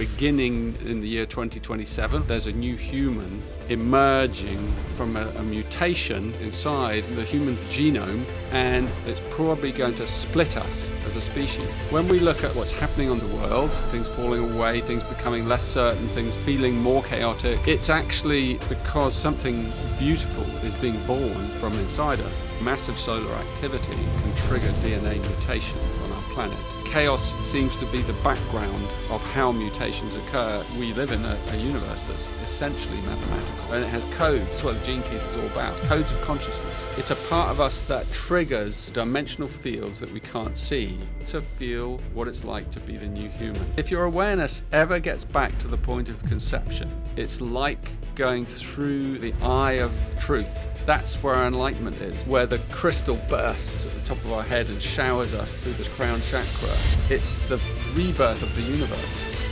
beginning in the year 2027. There's a new human emerging from a mutation inside the human genome, and it's probably going to split us as a species. When we look at what's happening on the world, things falling away, things becoming less certain, things feeling more chaotic, it's actually because something beautiful is being born from inside us. Massive solar activity can trigger DNA mutations on our planet. Chaos seems to be the background of how mutations occur. We live in a universe that's essentially mathematical, and it has codes. That's what the Gene Keys is all about. Codes of consciousness. It's a part of us that triggers dimensional fields that we can't see to feel what it's like to be the new human. If your awareness ever gets back to the point of conception, it's like going through the eye of truth. That's where our enlightenment is, where the crystal bursts at the top of our head and showers us through this crown chakra. It's the rebirth of the universe.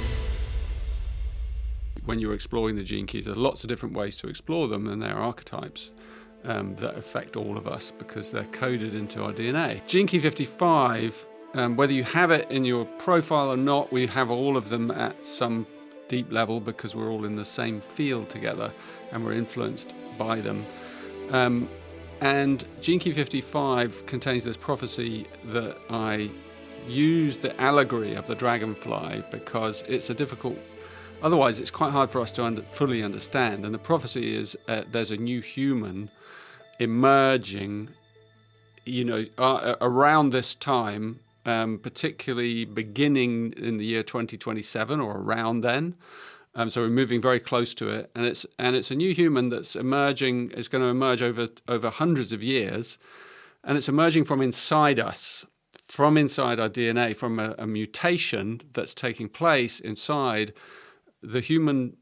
When you're exploring the Gene Keys, there are lots of different ways to explore them, and they're archetypes that affect all of us because they're coded into our DNA. Gene Key 55, whether you have it in your profile or not, we have all of them at some deep level because we're all in the same field together and we're influenced by them. And Gene Key 55 contains this prophecy that I use the allegory of the dragonfly because it's a difficult, otherwise it's quite hard for us to fully understand. And the prophecy is there's a new human emerging, around this time, particularly beginning in the year 2027 or around then. So we're moving very close to it, and it's a new human that's emerging. It's going to emerge over hundreds of years, and it's emerging from inside us, from inside our DNA, from a mutation that's taking place inside the human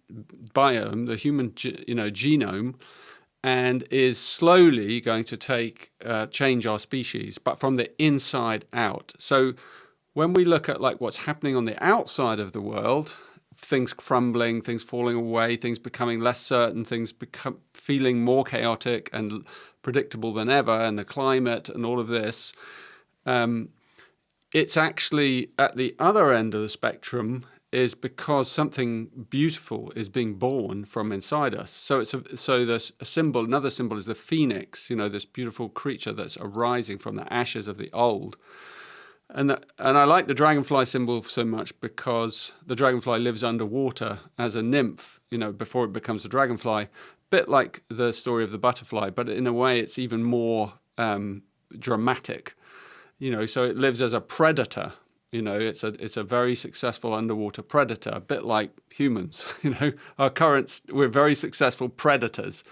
biome, the human genome, and is slowly going to change our species, but from the inside out. So when we look at like what's happening on the outside of the world, things crumbling, things falling away, things becoming less certain, things feeling more chaotic and predictable than ever, and the climate and all of this, it's actually at the other end of the spectrum is because something beautiful is being born from inside us. So there's a symbol. Another symbol is the phoenix. This beautiful creature that's arising from the ashes of the old. And I like the dragonfly symbol so much because the dragonfly lives underwater as a nymph, before it becomes a dragonfly. Bit like the story of the butterfly, but in a way it's even more dramatic. So it lives as a predator. It's a very successful underwater predator, a bit like humans. We're very successful predators.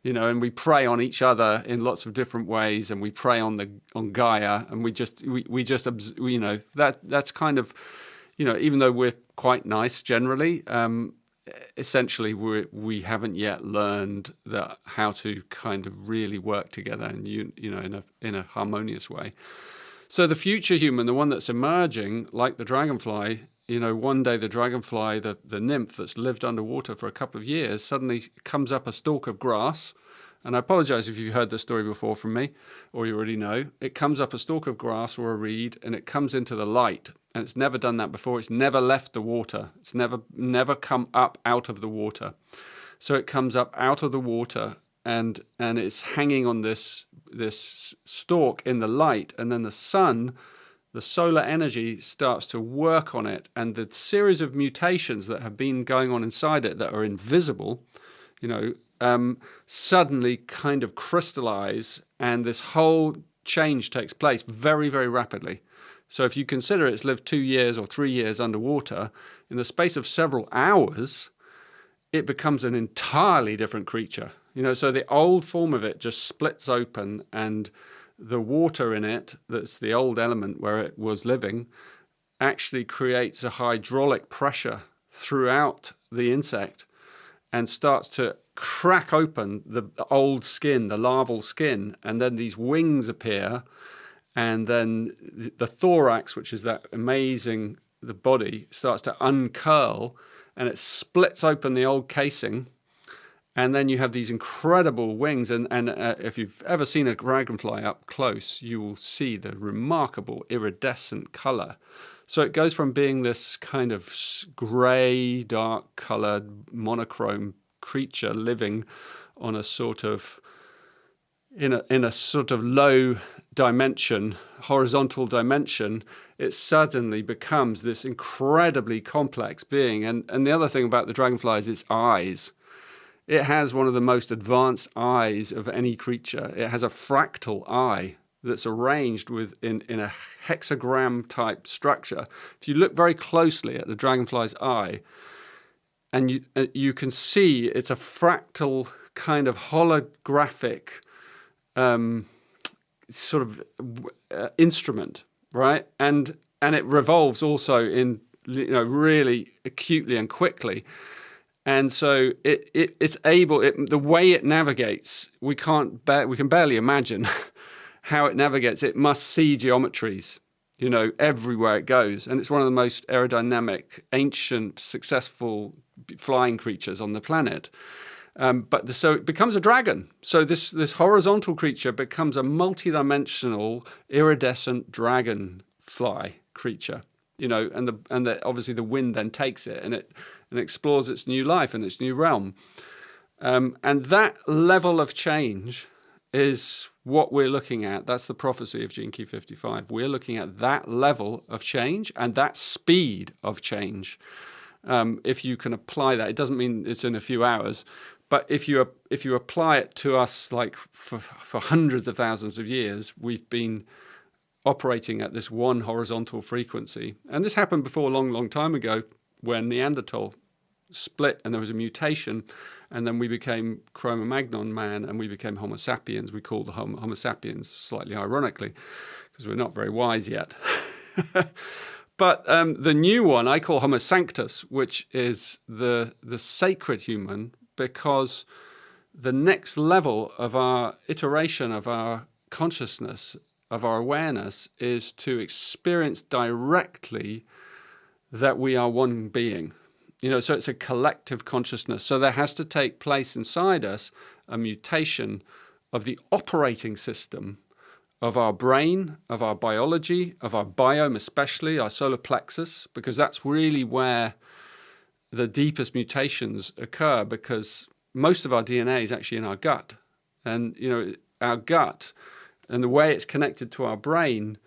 And we prey on each other in lots of different ways, and we prey on Gaia, and that's kind of, even though we're quite nice generally, essentially we haven't yet learned how to kind of really work together and in a harmonious way. So the future human, the one that's emerging, like the dragonfly, one day the dragonfly, the nymph that's lived underwater for a couple of years, suddenly comes up a stalk of grass. And I apologize if you've heard this story before from me, or you already know. It comes up a stalk of grass or a reed, and it comes into the light. And it's never done that before. It's never left the water. It's never come up out of the water. So it comes up out of the water, and it's hanging on this stalk in the light, and then the sun, the solar energy starts to work on it, and the series of mutations that have been going on inside it that are invisible, suddenly kind of crystallize, and this whole change takes place very, very rapidly. So if you consider it's lived 2 years or 3 years underwater, in the space of several hours, it becomes an entirely different creature. So the old form of it just splits open, and the water in it, that's the old element where it was living, actually creates a hydraulic pressure throughout the insect and starts to crack open the old skin, the larval skin, and then these wings appear, and then the thorax, which is that amazing, the body, starts to uncurl, and it splits open the old casing. And then you have these incredible wings, and if you've ever seen a dragonfly up close, you will see the remarkable iridescent color. So it goes from being this kind of grey, dark-coloured, monochrome creature living on a sort of in a sort of low dimension, horizontal dimension. It suddenly becomes this incredibly complex being. And the other thing about the dragonfly is its eyes. It has one of the most advanced eyes of any creature. It has a fractal eye that's arranged in a hexagram type structure. If you look very closely at the dragonfly's eye, and you can see it's a fractal kind of holographic sort of instrument, right? And it revolves also in really acutely and quickly. And so it's able. The way it navigates, we can barely imagine how it navigates. It must see geometries, everywhere it goes, and it's one of the most aerodynamic, ancient, successful flying creatures on the planet. So it becomes a dragon. So this horizontal creature becomes a multidimensional, iridescent dragonfly creature. And obviously the wind then takes it and explores its new life and its new realm. And that level of change is what we're looking at. That's the prophecy of Gene Key 55. We're looking at that level of change and that speed of change. If you can apply that, it doesn't mean it's in a few hours, but if you apply it to us, like for hundreds of thousands of years, we've been operating at this one horizontal frequency. And this happened before a long, long time ago when Neanderthal split and there was a mutation, and then we became Cro-Magnon man and we became Homo sapiens. We call the Homo sapiens, slightly ironically, because we're not very wise yet. But the new one I call Homo sanctus, which is the sacred human, because the next level of our iteration of our consciousness, of our awareness, is to experience directly that we are one being. So it's a collective consciousness. So there has to take place inside us a mutation of the operating system of our brain, of our biology, of our biome, especially our solar plexus, because that's really where the deepest mutations occur, because most of our DNA is actually in our gut. And, our gut and the way it's connected to our brain,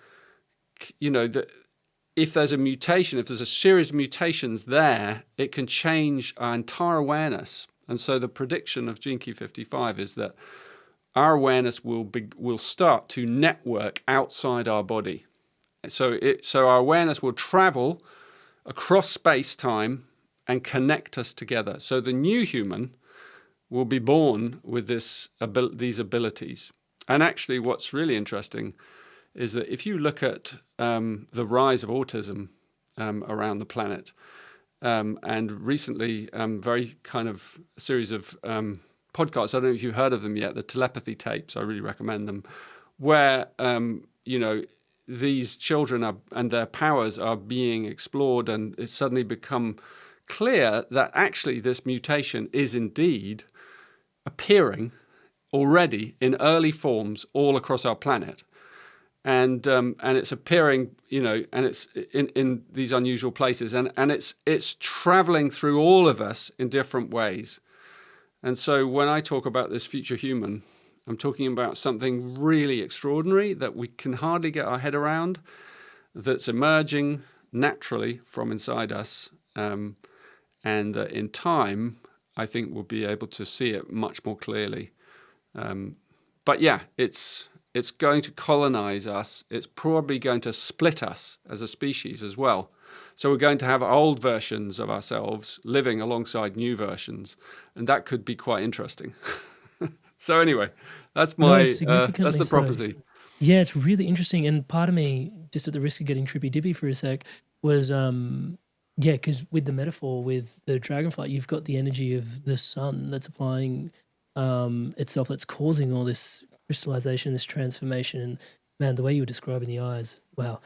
if there's a mutation, if there's a series of mutations there, it can change our entire awareness. And so the prediction of Gene Key 55 is that our awareness will start to network outside our body. So our awareness will travel across space-time and connect us together. So the new human will be born with these abilities. And actually what's really interesting is that if you look at the rise of autism around the planet, and recently very kind of a series of podcasts, I don't know if you've heard of them yet, the telepathy tapes, I really recommend them, where these children and their powers are being explored, and it's suddenly become clear that actually this mutation is indeed appearing already in early forms all across our planet. And it's appearing, and it's in these unusual places, and it's traveling through all of us in different ways. And so when I talk about this future human, I'm talking about something really extraordinary that we can hardly get our head around, that's emerging naturally from inside us, and that in time, I think we'll be able to see it much more clearly. But yeah, it's going to colonize us. It's probably going to split us as a species as well. So we're going to have old versions of ourselves living alongside new versions, and that could be quite interesting. So anyway, that's that's the prophecy. So. Yeah, it's really interesting. And part of me, just at the risk of getting trippy-dippy for a sec, was because with the metaphor with the dragonfly, you've got the energy of the sun that's applying itself, that's causing all this crystallization, this transformation. And man, the way you were describing the eyes, wow.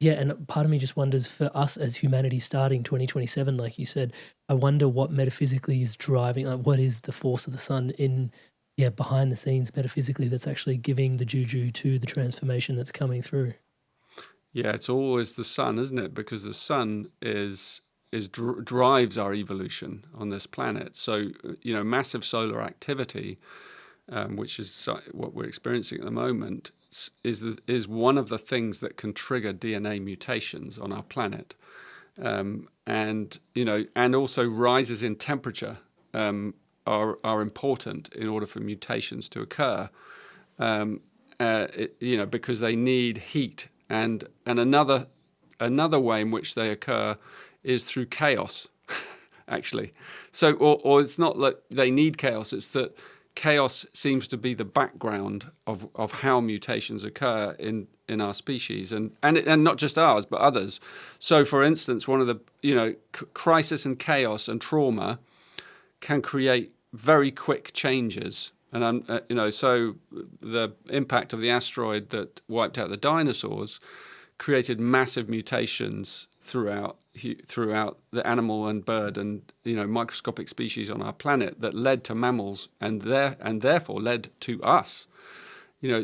Yeah, and part of me just wonders, for us as humanity starting 2027, like you said, I wonder what metaphysically is driving, like what is the force of the sun behind the scenes metaphysically that's actually giving the juju to the transformation that's coming through. Yeah, it's always the sun, isn't it? Because the sun drives our evolution on this planet. So, massive solar activity, which is what we're experiencing at the moment, is one of the things that can trigger DNA mutations on our planet, and also rises in temperature are important in order for mutations to occur. Because they need heat, and another way in which they occur is through chaos, actually. So, or it's not that they need chaos; it's that chaos seems to be the background of how mutations occur in our species, and not just ours but others. So, for instance, one of the crisis and chaos and trauma can create very quick changes. And so the impact of the asteroid that wiped out the dinosaurs created massive mutations throughout the animal and bird and microscopic species on our planet that led to mammals and therefore led to us.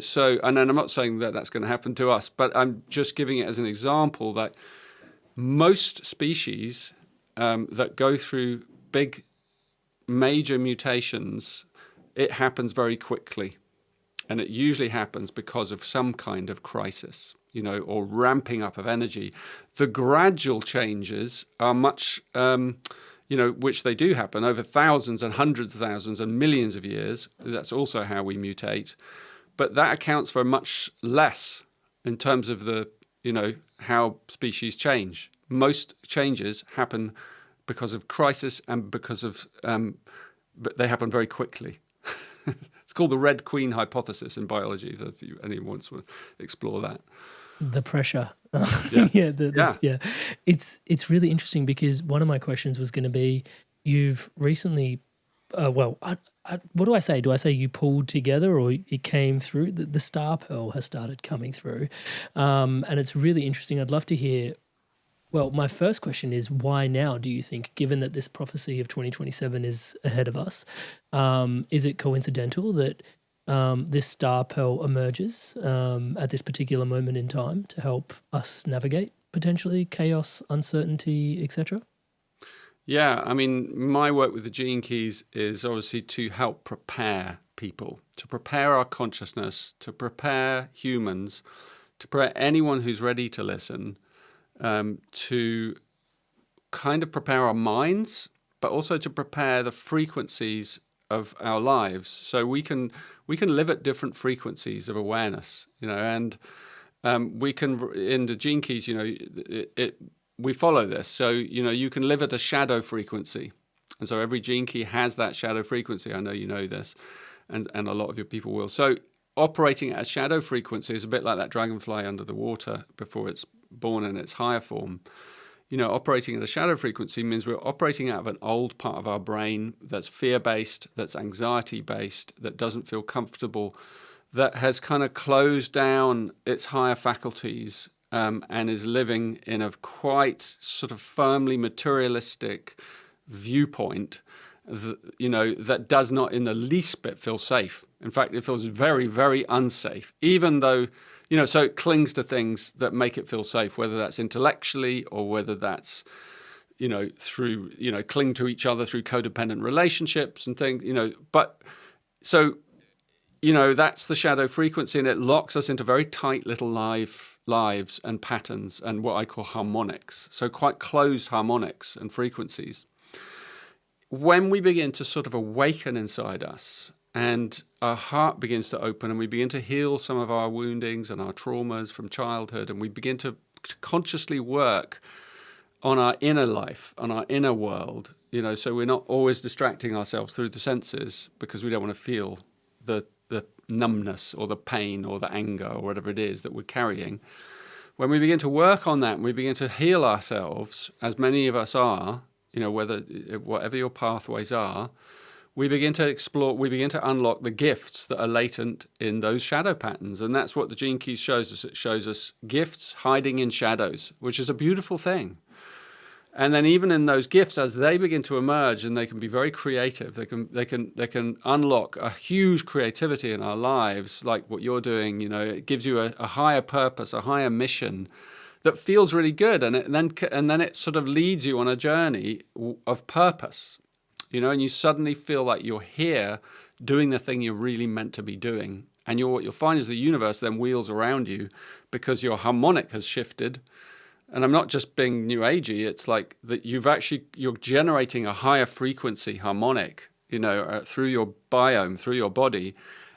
So, and then I'm not saying that that's going to happen to us, but I'm just giving it as an example that most species that go through big major mutations, it happens very quickly, and it usually happens because of some kind of crisis, or ramping up of energy. The gradual changes are much, which they do happen over thousands and hundreds of thousands and millions of years. That's also how we mutate, but that accounts for much less in terms of the, how species change. Most changes happen because of crisis and because of, but they happen very quickly. It's called the Red Queen hypothesis in biology, if anyone wants to explore that. The pressure. Yeah. Yeah. It's really interesting because one of my questions was going to be, you've recently, what do I say? Do I say you pulled together or it came through? The star pearl has started coming through. And it's really interesting. I'd love to hear. Well, my first question is, why now, do you think, given that this prophecy of 2027 is ahead of us? Is it coincidental that this star pearl emerges at this particular moment in time to help us navigate potentially chaos, uncertainty, etc.? Yeah, I mean, my work with the gene keys is obviously to help prepare people, to prepare our consciousness, to prepare humans, to prepare anyone who's ready to listen, to kind of prepare our minds, but also to prepare the frequencies of our lives, so we can live at different frequencies of awareness, and we can, in the gene keys, we follow this. So you can live at a shadow frequency, and so every gene key has that shadow frequency. I know you know this, and a lot of your people will. So operating at a shadow frequency is a bit like that dragonfly under the water before it's born in its higher form. Operating at a shadow frequency means we're operating out of an old part of our brain that's fear-based, that's anxiety-based, that doesn't feel comfortable, that has kind of closed down its higher faculties, and is living in a quite sort of firmly materialistic viewpoint, that does not in the least bit feel safe. In fact, it feels very, very unsafe, even though, so it clings to things that make it feel safe, whether that's intellectually or whether that's, through, cling to each other through codependent relationships and things, but so, that's the shadow frequency, and it locks us into very tight little lives and patterns and what I call harmonics. So quite closed harmonics and frequencies. When we begin to sort of awaken inside us and our heart begins to open and we begin to heal some of our woundings and our traumas from childhood, and we begin to consciously work on our inner life, on our inner world, so we're not always distracting ourselves through the senses because we don't want to feel the numbness or the pain or the anger or whatever it is that we're carrying. When we begin to work on that and we begin to heal ourselves, as many of us are, whatever your pathways are, we begin to explore, we begin to unlock the gifts that are latent in those shadow patterns. And that's what the Gene Keys shows us. It shows us gifts hiding in shadows, which is a beautiful thing. And then even in those gifts, as they begin to emerge, and they can be very creative, they can unlock a huge creativity in our lives, like what you're doing. It gives you a higher purpose, a higher mission, that feels really good, and then it sort of leads you on a journey of purpose, and you suddenly feel like you're here doing the thing you're really meant to be doing. And what you'll find is the universe then wheels around you because your harmonic has shifted. And I'm not just being new agey, it's like that you're generating a higher frequency harmonic, through your biome, through your body.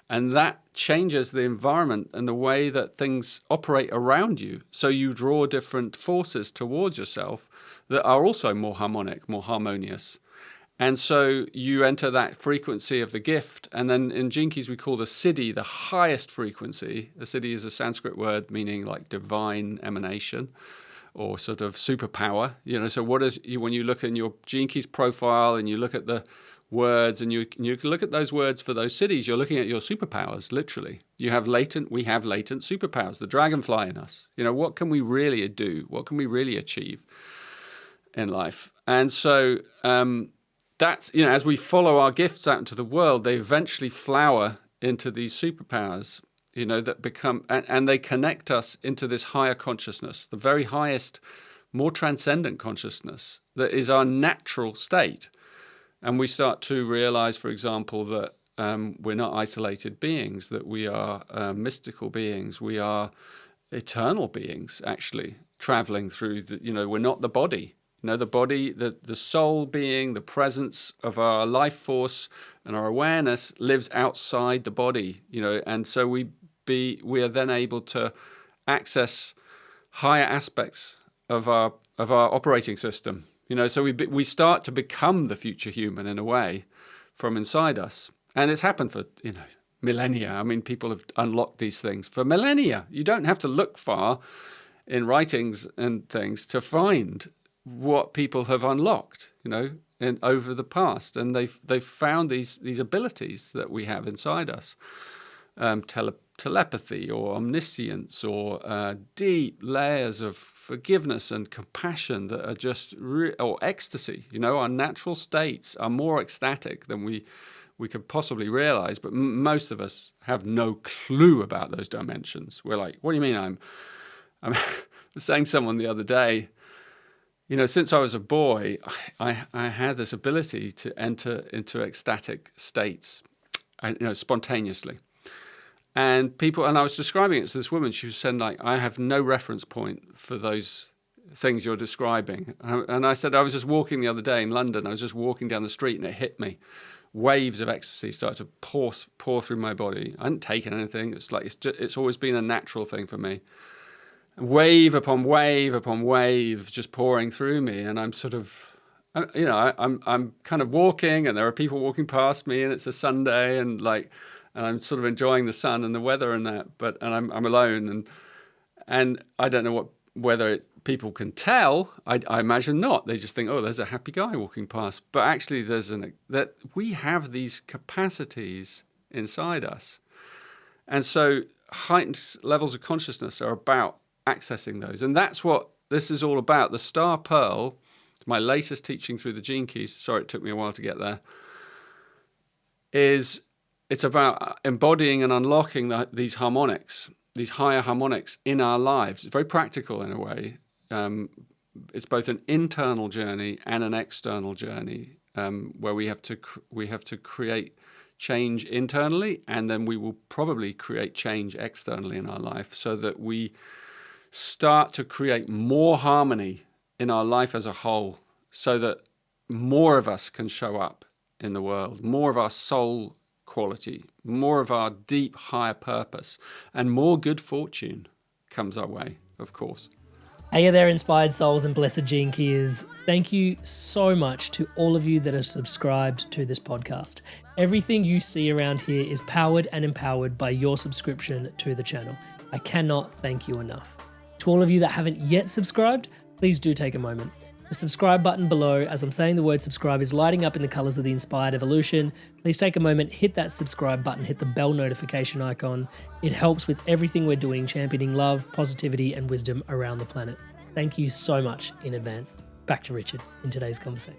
And that changes the environment and the way that things operate around you. So you draw different forces towards yourself that are also more harmonic, more harmonious. And so you enter that frequency of the gift. And then in Gene Keys, we call the siddhi the highest frequency. The siddhi is a Sanskrit word meaning like divine emanation or sort of superpower. So when you look in your Gene Keys profile and you look at the words and you can look at those words for those siddhis, you're looking at your superpowers, literally. We have latent superpowers, the dragonfly in us. What can we really do? What can we really achieve in life? And so, that's, as we follow our gifts out into the world, they eventually flower into these superpowers, that become, and they connect us into this higher consciousness, the very highest, more transcendent consciousness that is our natural state. And we start to realize, for example, that we're not isolated beings, that we are mystical beings. We are eternal beings, actually, traveling through we're not the body. The body, the soul being, the presence of our life force and our awareness lives outside the body, and so we are then able to access higher aspects of our operating system, so we start to become the future human in a way from inside us. And it's happened for, millennia. I mean, people have unlocked these things for millennia. You don't have to look far in writings and things to find what people have unlocked, over the past, and they've found these abilities that we have inside us, telepathy or omniscience or deep layers of forgiveness and compassion that are just or ecstasy. Our natural states are more ecstatic than we could possibly realize, but most of us have no clue about those dimensions. We're like, what do you mean? I'm saying to someone the other day, since I was a boy, I had this ability to enter into ecstatic states, spontaneously. And I was describing it to this woman. She was saying, like, I have no reference point for those things you're describing. And I said, I was just walking the other day in London. I was just walking down the street and it hit me. Waves of ecstasy started to pour through my body. I hadn't taken anything. It's like it's always been a natural thing for me. Wave upon wave upon wave just pouring through me, and I'm sort of, I'm kind of walking, and there are people walking past me, and it's a Sunday, and I'm sort of enjoying the sun and the weather and that, and I'm alone, and I don't know whether people can tell. I imagine not. They just think, oh, there's a happy guy walking past, but actually that we have these capacities inside us, and so heightened levels of consciousness are about accessing those. And that's what this is all about. The Star Pearl, my latest teaching through the Gene Keys, sorry it took me a while to get there, it's about embodying and unlocking these harmonics, these higher harmonics in our lives. It's very practical in a way. It's both an internal journey and an external journey, where we have to create change internally, and then we will probably create change externally in our life, so that we start to create more harmony in our life as a whole, so that more of us can show up in the world, more of our soul quality, more of our deep higher purpose, and more good fortune comes our way, of course. Hey there, inspired souls and blessed gene keys. Thank you so much to all of you that have subscribed to this podcast. Everything you see around here is powered and empowered by your subscription to the channel. I cannot thank you enough. To all of you that haven't yet subscribed, please do take a moment. The subscribe button below, as I'm saying the word subscribe, is lighting up in the colors of the inspired evolution. Please take a moment, hit that subscribe button, hit the bell notification icon. It helps with everything we're doing, championing love, positivity, and wisdom around the planet. Thank you so much in advance. Back to Richard in today's conversation.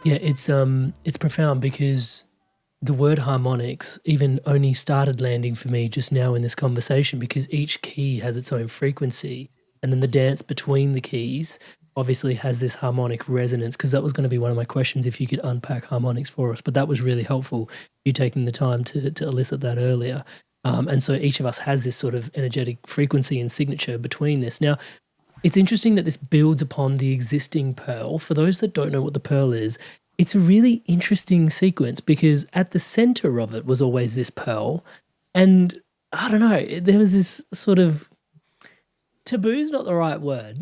Yeah, it's profound, because the word harmonics even only started landing for me just now in this conversation, because each key has its own frequency. and then the dance between the keys obviously has this harmonic resonance, because that was going to be one of my questions, if you could unpack harmonics for us. But that was really helpful, you taking the time to elicit that earlier. And so each of us has this sort of energetic frequency and signature between this. Now, it's interesting that this builds upon the existing pearl. For those that don't know what the pearl is, it's a really interesting sequence, because at the center of it was always this pearl. And I don't know, there was this sort of, taboo's not the right word,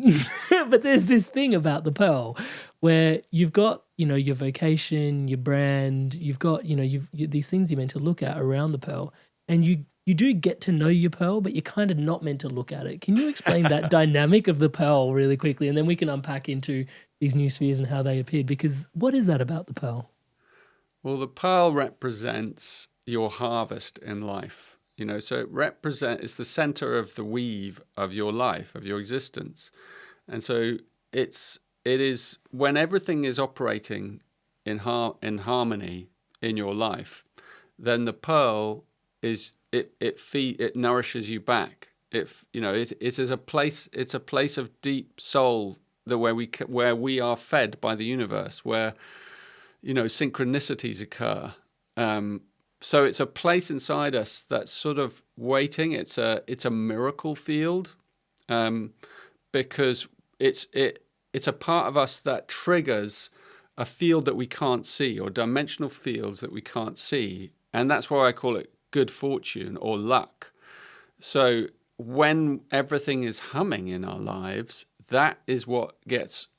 but there's this thing about the pearl where you've got, your vocation, your brand, you've got, these things you're meant to look at around the pearl, and you do get to know your pearl, but you're kind of not meant to look at it. Can you explain that dynamic of the pearl really quickly, and then we can unpack into these new spheres and how they appeared? Because what is that about the pearl? Well, the pearl represents your harvest in life. So it's the center of the weave of your life, of your existence. And so it is when everything is operating in harmony in your life, then the pearl is it nourishes you back. It is a place. It's a place of deep soul, where we are fed by the universe, where synchronicities occur. So it's a place inside us that's sort of waiting. It's a miracle field, because it's a part of us that triggers a field that we can't see, or dimensional fields that we can't see, and that's why I call it good fortune or luck. So when everything is humming in our lives, that is what gets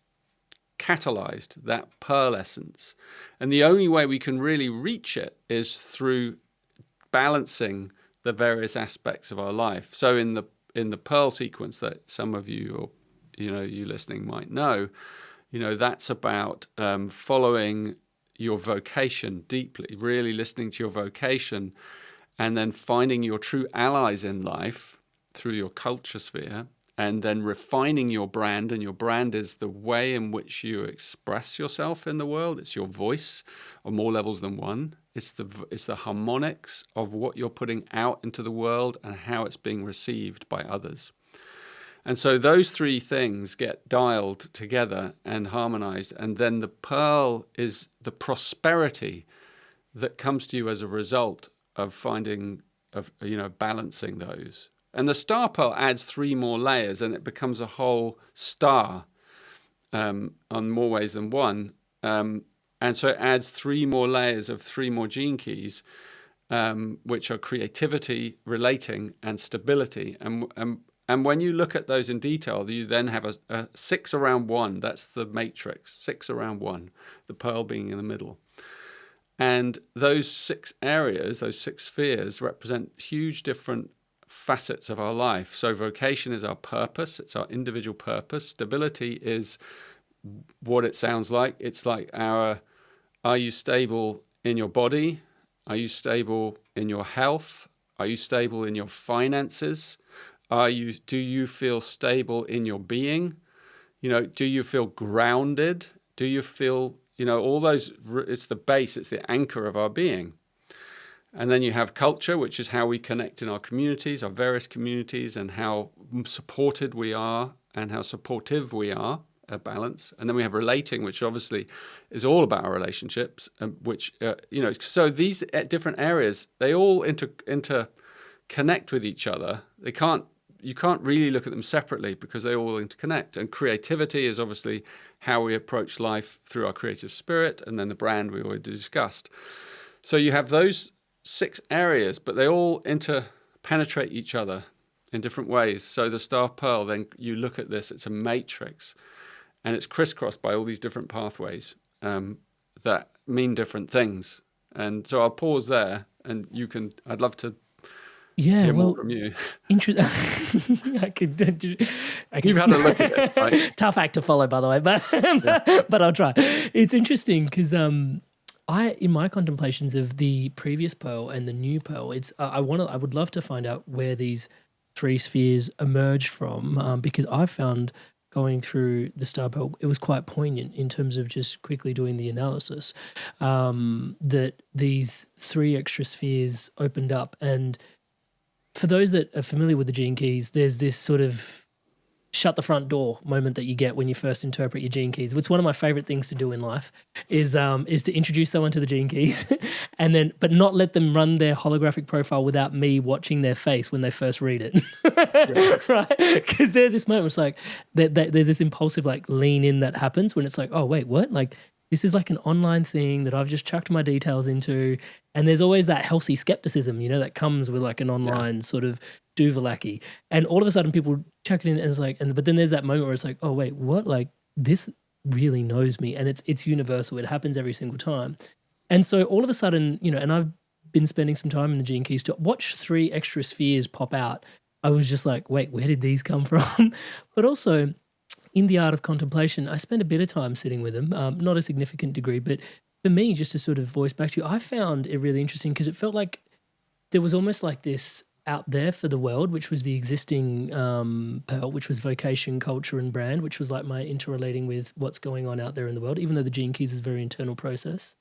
catalyzed, that pearl essence. And the only way we can really reach it is through balancing the various aspects of our life. So in the pearl sequence that some of you, or you listening, might know, that's about following your vocation deeply, really listening to your vocation, and then finding your true allies in life through your culture sphere, and then refining your brand. And your brand is the way in which you express yourself in the world. It's your voice on more levels than one. It's the harmonics of what you're putting out into the world and how it's being received by others. And so those three things get dialed together and harmonized. And then the pearl is the prosperity that comes to you as a result of balancing those. And the star pearl adds 3 more layers, and it becomes a whole star on more ways than one. And so it adds 3 more layers of 3 more gene keys, which are creativity, relating, and stability. And when you look at those in detail, you then have a 6 around 1. That's the matrix, 6 around 1, the pearl being in the middle. And those 6 areas, those 6 spheres, represent huge different facets of our life. So vocation is our purpose. It's our individual purpose. Stability is what it sounds like. It's like are you stable in your body? Are you stable in your health? Are you stable in your finances? Do you feel stable in your being? Do you feel grounded? Do you feel, all those, it's the base, it's the anchor of our being. And then you have culture, which is how we connect in our communities, our various communities, and how supported we are and how supportive we are, a balance. And then we have relating, which obviously is all about our relationships, which, so these different areas, they all interconnect with each other. You can't really look at them separately because they all interconnect. And creativity is obviously how we approach life through our creative spirit, and then the brand we already discussed. So you have those 6 areas, but they all interpenetrate each other in different ways. So the star pearl, then you look at this, it's a matrix, and it's crisscrossed by all these different pathways that mean different things. And so I'll pause there, and I'd love to hear more from you. Interesting. I could. You've had a look at it, right? Tough act to follow, by the way, but I'll try. It's interesting because in my contemplations of the previous pearl and the new pearl, I would love to find out where these 3 spheres emerge from, because I found going through the star pearl, it was quite poignant in terms of just quickly doing the analysis, that these 3 extra spheres opened up. And for those that are familiar with the gene keys, there's this sort of shut the front door moment that you get when you first interpret your gene keys. It's one of my favorite things to do in life is to introduce someone to the gene keys and then but not let them run their holographic profile without me watching their face when they first read it. Right? Because there's this moment where it's like there's this impulsive like lean in that happens when it's like, oh wait, what? Like this is like an online thing that I've just chucked my details into. And there's always that healthy skepticism, that comes with like an online sort of Duvalaki. And all of a sudden people check it in and it's like, but then there's that moment where it's like, oh wait, what? Like this really knows me, and it's universal. It happens every single time. And so all of a sudden, and I've been spending some time in the Gene Keys to watch 3 extra spheres pop out. I was just like, wait, where did these come from? But also in the art of contemplation, I spent a bit of time sitting with them, not a significant degree, but for me, just to sort of voice back to you, I found it really interesting because it felt like there was almost like this out there for the world, which was the existing pearl, which was vocation, culture, and brand, which was like my interrelating with what's going on out there in the world, even though the Gene Keys is a very internal process.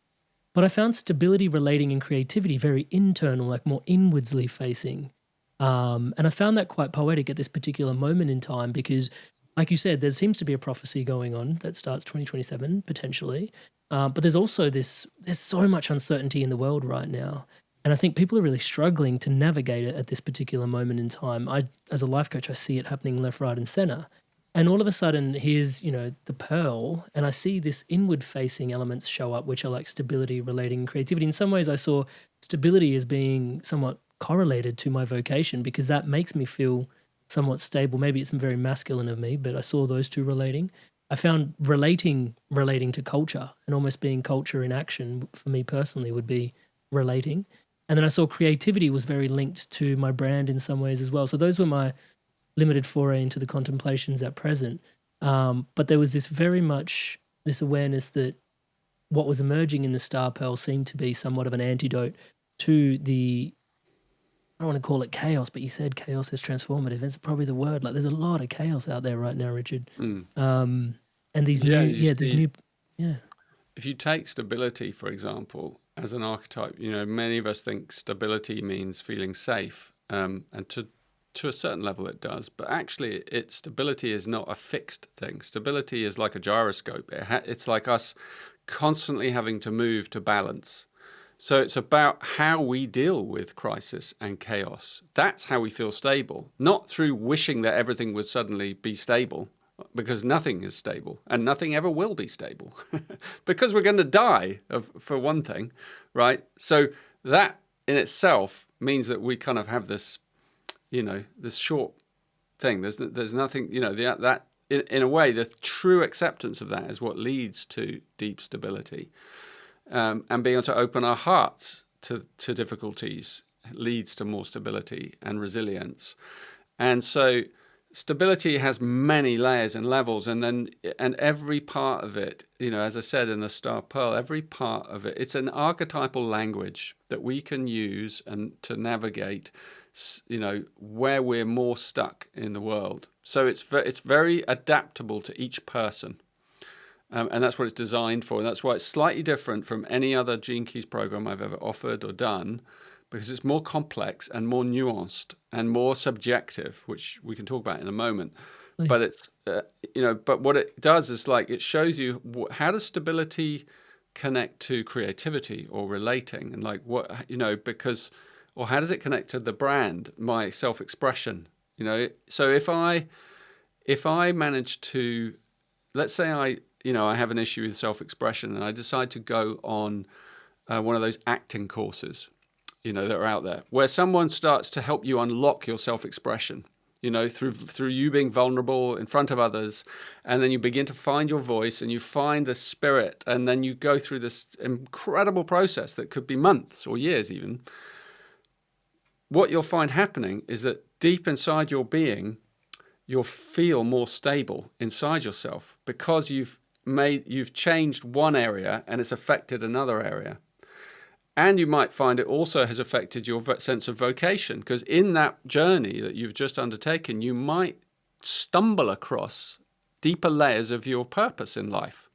But I found stability, relating, and creativity very internal, like more inwardsly facing. And I found that quite poetic at this particular moment in time because, like you said, there seems to be a prophecy going on that starts 2027 potentially. But there's also there's so much uncertainty in the world right now. And I think people are really struggling to navigate it at this particular moment in time. As a life coach, I see it happening left, right, and center. And all of a sudden, here's, the pearl, and I see this inward-facing elements show up, which are like stability, relating, and creativity. In some ways, I saw stability as being somewhat correlated to my vocation because that makes me feel somewhat stable. Maybe it's very masculine of me, but I saw those two relating. I found relating to culture and almost being culture in action for me personally would be relating. And then I saw creativity was very linked to my brand in some ways as well. So those were my limited foray into the contemplations at present. But there was this very much this awareness that what was emerging in the Star Pearl seemed to be somewhat of an antidote to the, I don't want to call it chaos, but you said chaos is transformative. It's probably the word. Like there's a lot of chaos out there right now, Richard. And these If you take stability, for example, as an archetype, many of us think stability means feeling safe, and to a certain level it does, but actually stability is not a fixed thing. Stability is like a gyroscope. It's like us constantly having to move to balance. So it's about how we deal with crisis and chaos. That's how we feel stable, not through wishing that everything would suddenly be stable, because nothing is stable and nothing ever will be stable because we're going to die for one thing, right? So that in itself means that we kind of have this, this short thing. There's nothing, that in a way, the true acceptance of that is what leads to deep stability, and being able to open our hearts to difficulties leads to more stability and resilience. And so stability has many layers and levels, and every part of it, as I said in the Star Pearl, every part of it, it's an archetypal language that we can use and to navigate, where we're more stuck in the world. So it's very adaptable to each person, and that's what it's designed for, and that's why it's slightly different from any other Gene Keys program I've ever offered or done, because it's more complex and more nuanced and more subjective, which we can talk about in a moment. Nice. But it's, but what it does is like it shows you how does stability connect to creativity or relating, and like what, or how does it connect to the brand, my self-expression, So if I manage to, let's say I have an issue with self-expression and I decide to go on one of those acting courses, that are out there, where someone starts to help you unlock your self-expression, through you being vulnerable in front of others, and then you begin to find your voice and you find the spirit, and then you go through this incredible process that could be months or years even. What you'll find happening is that deep inside your being, you'll feel more stable inside yourself because you've changed one area and it's affected another area. And you might find it also has affected your sense of vocation, because in that journey that you've just undertaken, you might stumble across deeper layers of your purpose in life.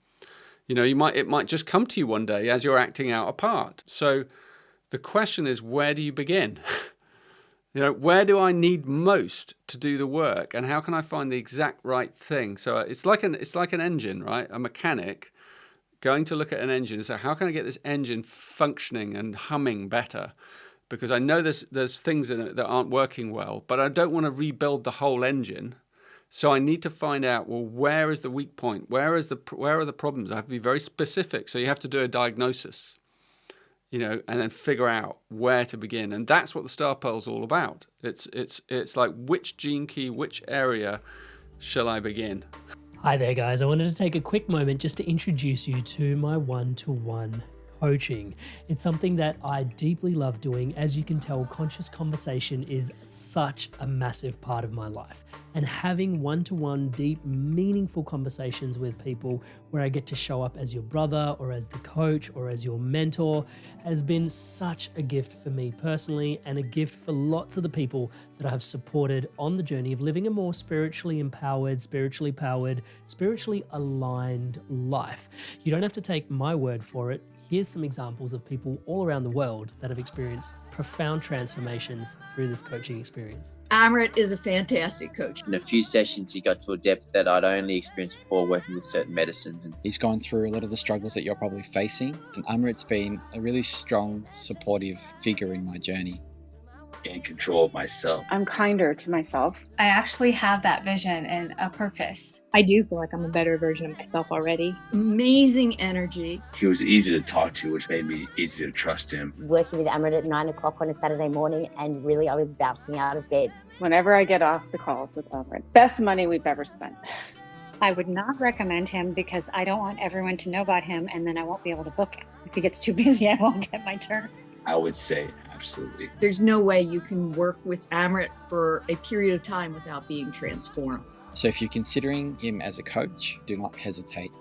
It might just come to you one day as you're acting out a part. So the question is, where do you begin? Where do I need most to do the work, and how can I find the exact right thing? So it's like an engine, right? A mechanic going to look at an engine and say, how can I get this engine functioning and humming better? Because I know there's things in it that aren't working well, but I don't want to rebuild the whole engine. So I need to find out, well, where is the weak point? Where are the problems? I have to be very specific. So you have to do a diagnosis, and then figure out where to begin. And that's what the star pearl's all about. It's like, which gene key, which area shall I begin? Hi there, guys. I wanted to take a quick moment just to introduce you to my one-to-one coaching. It's something that I deeply love doing. As you can tell, conscious conversation is such a massive part of my life. And having one-to-one, deep, meaningful conversations with people where I get to show up as your brother or as the coach or as your mentor has been such a gift for me personally, and a gift for lots of the people that I have supported on the journey of living a more spiritually empowered, spiritually powered, spiritually aligned life. You don't have to take my word for it. Here's some examples of people all around the world that have experienced profound transformations through this coaching experience. Amrit is a fantastic coach. In a few sessions, he got to a depth that I'd only experienced before working with certain medicines. He's gone through a lot of the struggles that you're probably facing, and Amrit's been a really strong, supportive figure in my journey. In control of myself. I'm kinder to myself. I actually have that vision and a purpose. I do feel like I'm a better version of myself already. Amazing energy. He was easy to talk to, which made me easy to trust him. Working with Amrit at 9 o'clock on a Saturday morning, and really I was bouncing out of bed. Whenever I get off the calls with Amrit, best money we've ever spent. I would not recommend him because I don't want everyone to know about him, and then I won't be able to book him. If he gets too busy, I won't get my turn. I would say absolutely. There's no way you can work with Amrit for a period of time without being transformed. So if you're considering him as a coach, do not hesitate,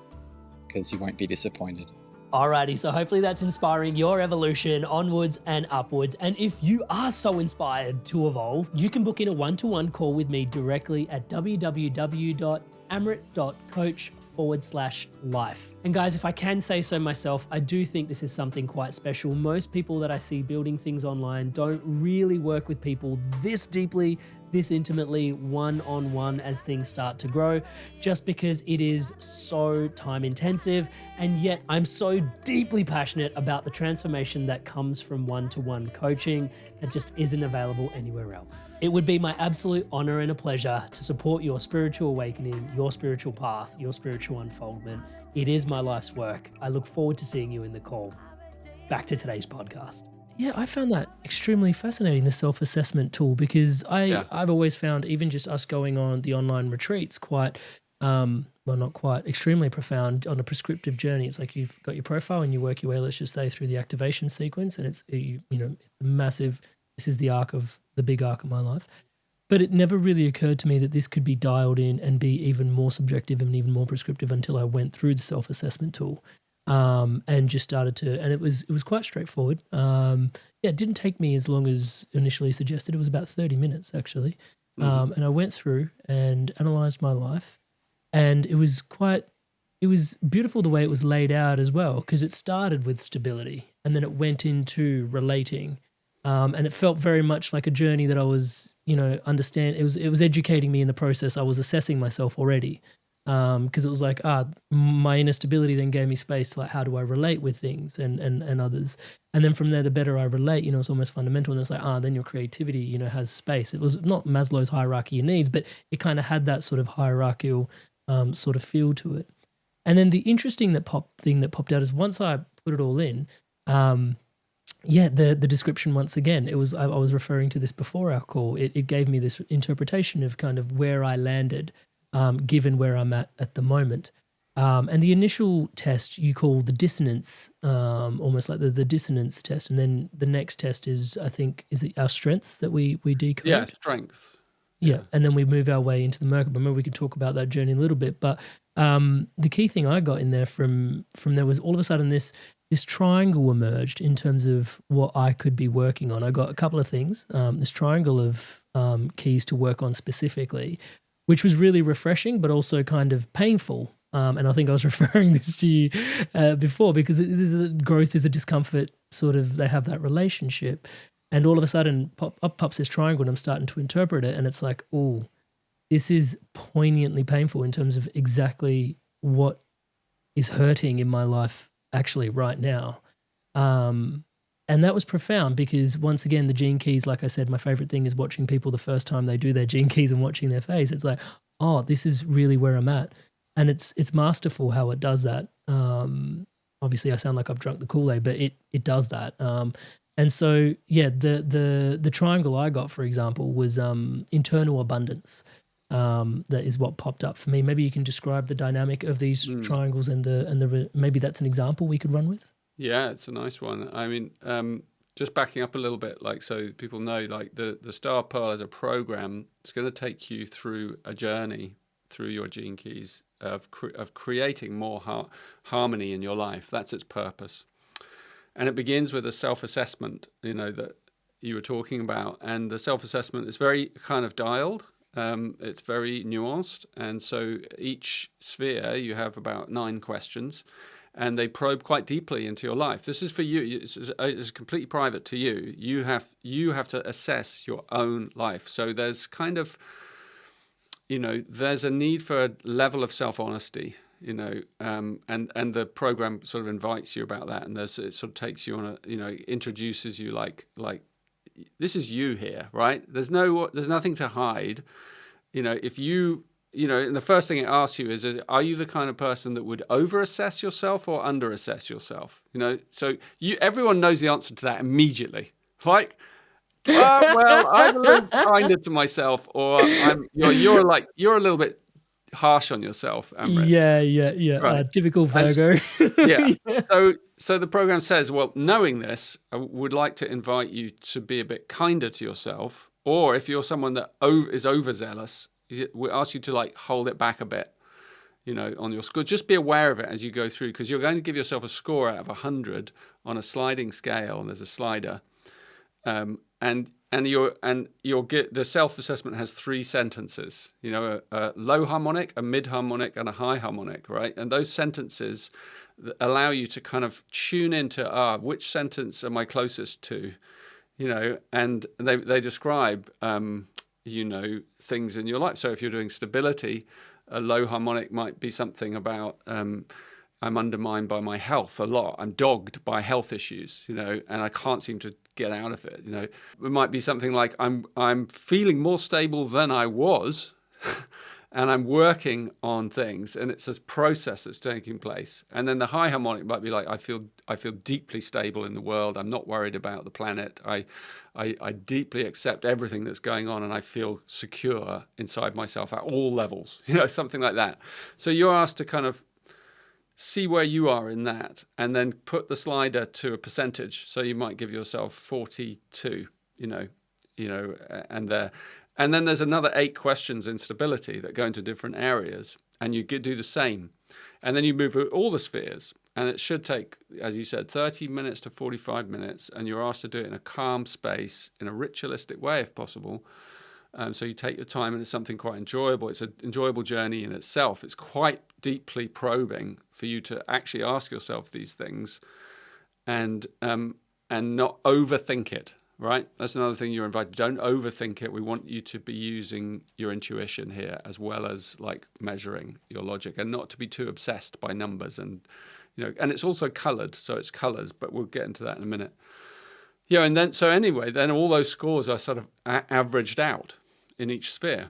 because you won't be disappointed. Alrighty, so hopefully that's inspiring your evolution onwards and upwards. And if you are so inspired to evolve, you can book in a one-to-one call with me directly at www.amrit.coach/life. And guys, if I can say so myself, I do think this is something quite special. Most people that I see building things online don't really work with people this deeply, this intimately, one-on-one as things start to grow, just because it is so time intensive. And yet I'm so deeply passionate about the transformation that comes from one-to-one coaching that just isn't available anywhere else. It would be my absolute honor and a pleasure to support your spiritual awakening, your spiritual path, your spiritual unfoldment. It is my life's work. I look forward to seeing you in the call. Back to today's podcast. Yeah, I found that extremely fascinating, the self-assessment tool, because I've always found even just us going on the online retreats quite, well, not quite, extremely profound on a prescriptive journey. It's like you've got your profile and you work your way, let's just say, through the activation sequence, and it's massive. This is the big arc of my life. But it never really occurred to me that this could be dialed in and be even more subjective and even more prescriptive until I went through the self-assessment tool. And just started to, and it was quite straightforward. It didn't take me as long as initially suggested. It was about 30 minutes actually. And I went through and analyzed my life, and it was beautiful the way it was laid out as well, because it started with stability and then it went into relating. And it felt very much like a journey that I was, understand. It was educating me in the process. I was assessing myself already. Because it was like, my inner stability then gave me space to, like, how do I relate with things and others? And then from there, the better I relate, it's almost fundamental. And it's like, then your creativity, has space. It was not Maslow's hierarchy of needs, but it kind of had that sort of hierarchical sort of feel to it. And then the interesting thing that popped out is once I put it all in, the description, once again, I was referring to this before our call. It gave me this interpretation of kind of where I landed, given where I'm at the moment. And the initial test you call the dissonance, almost like the dissonance test. And then the next test is, I think, is it our strengths that we decode? Yeah, strength. Yeah. And then we move our way into the Merkabah. Maybe we could talk about that journey a little bit. But the key thing I got in there from there was all of a sudden this triangle emerged in terms of what I could be working on. I got a couple of things, this triangle of keys to work on specifically, which was really refreshing, but also kind of painful. And I think I was referring this to you before, because growth is a discomfort, sort of, they have that relationship. And all of a sudden up pops this triangle and I'm starting to interpret it. And it's like, oh, this is poignantly painful in terms of exactly what is hurting in my life actually right now. And that was profound because once again, the gene keys, like I said, my favorite thing is watching people the first time they do their gene keys and watching their face. It's like, oh, this is really where I'm at. And it's masterful how it does that. Obviously I sound like I've drunk the Kool-Aid, but it does that. And so, yeah, the triangle I got, for example, was internal abundance. That is what popped up for me. Maybe you can describe the dynamic of these triangles and maybe that's an example we could run with. Yeah, it's a nice one. I mean, just backing up a little bit, like, so people know, like the Star Pearl as a program, it's going to take you through a journey through your gene keys of creating more harmony in your life. That's its purpose. And it begins with a self-assessment, that you were talking about. And the self-assessment is very kind of dialed. It's very nuanced. And so each sphere, you have about 9 questions. And they probe quite deeply into your life. This is for you. It's completely private to you. You have to assess your own life. So there's kind of, there's a need for a level of self-honesty, and the program sort of invites you about that. And it sort of takes you on introduces you like this is you here, right? There's nothing to hide. If you, and the first thing it asks you is, are you the kind of person that would over-assess yourself or under-assess yourself? So everyone knows the answer to that immediately. Like, well, I'm a little kinder to myself, or you're a little bit harsh on yourself, Amrit. Yeah. Right. Typical Virgo. Yeah. So the program says, well, knowing this, I would like to invite you to be a bit kinder to yourself, or if you're someone that is overzealous, we ask you to hold it back a bit, on your score. Just be aware of it as you go through, because you're going to give yourself a score out of 100 on a sliding scale, and there's a slider. And you'll get the self-assessment has 3 sentences, a low harmonic, a mid harmonic, and a high harmonic, right? And those sentences allow you to kind of tune into which sentence am I closest to, and they describe things in your life. So if you're doing stability, a low harmonic might be something about I'm undermined by my health a lot. I'm dogged by health issues, and I can't seem to get out of it. It might be something like I'm feeling more stable than I was, and I'm working on things, and it's this process that's taking place. And then the high harmonic might be like I feel deeply stable in the world. I'm not worried about the planet. I deeply accept everything that's going on, and I feel secure inside myself at all levels. Something like that. So you're asked to kind of see where you are in that, and then put the slider to a percentage. So you might give yourself 42, and then there's another 8 questions in stability that go into different areas, and you do the same. And then you move through all the spheres, and it should take, as you said, 30 minutes to 45 minutes, and you're asked to do it in a calm space, in a ritualistic way if possible. So you take your time, and it's something quite enjoyable. It's an enjoyable journey in itself. It's quite deeply probing for you to actually ask yourself these things, and not overthink it. Right? That's another thing you're invited. Don't overthink it. We want you to be using your intuition here, as well as measuring your logic, and not to be too obsessed by numbers. And and it's also colored, so it's colors. But we'll get into that in a minute. Yeah, and then all those scores are sort of averaged out in each sphere.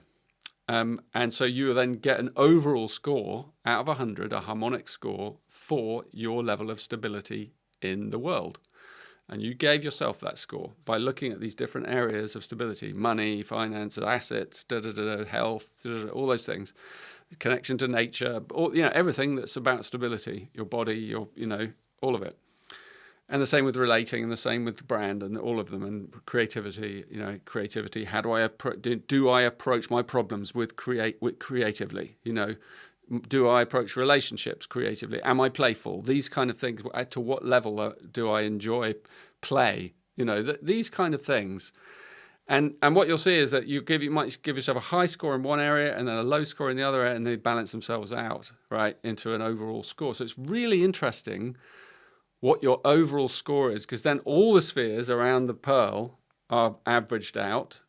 And so you then get an overall score out of 100, a harmonic score for your level of stability in the world. And you gave yourself that score by looking at these different areas of stability: money, finances, assets, health, all those things, connection to nature, everything that's about stability, your body, all of it. And the same with relating, and the same with the brand, and all of them, and creativity. Creativity. How do I approach my problems creatively? Do I approach relationships creatively? Am I playful? These kind of things. To what level do I enjoy play? These kind of things. And what you'll see is that you might give yourself a high score in one area and then a low score in the other area, and they balance themselves out, right, into an overall score. So it's really interesting what your overall score is, because then all the spheres around the pearl are averaged out,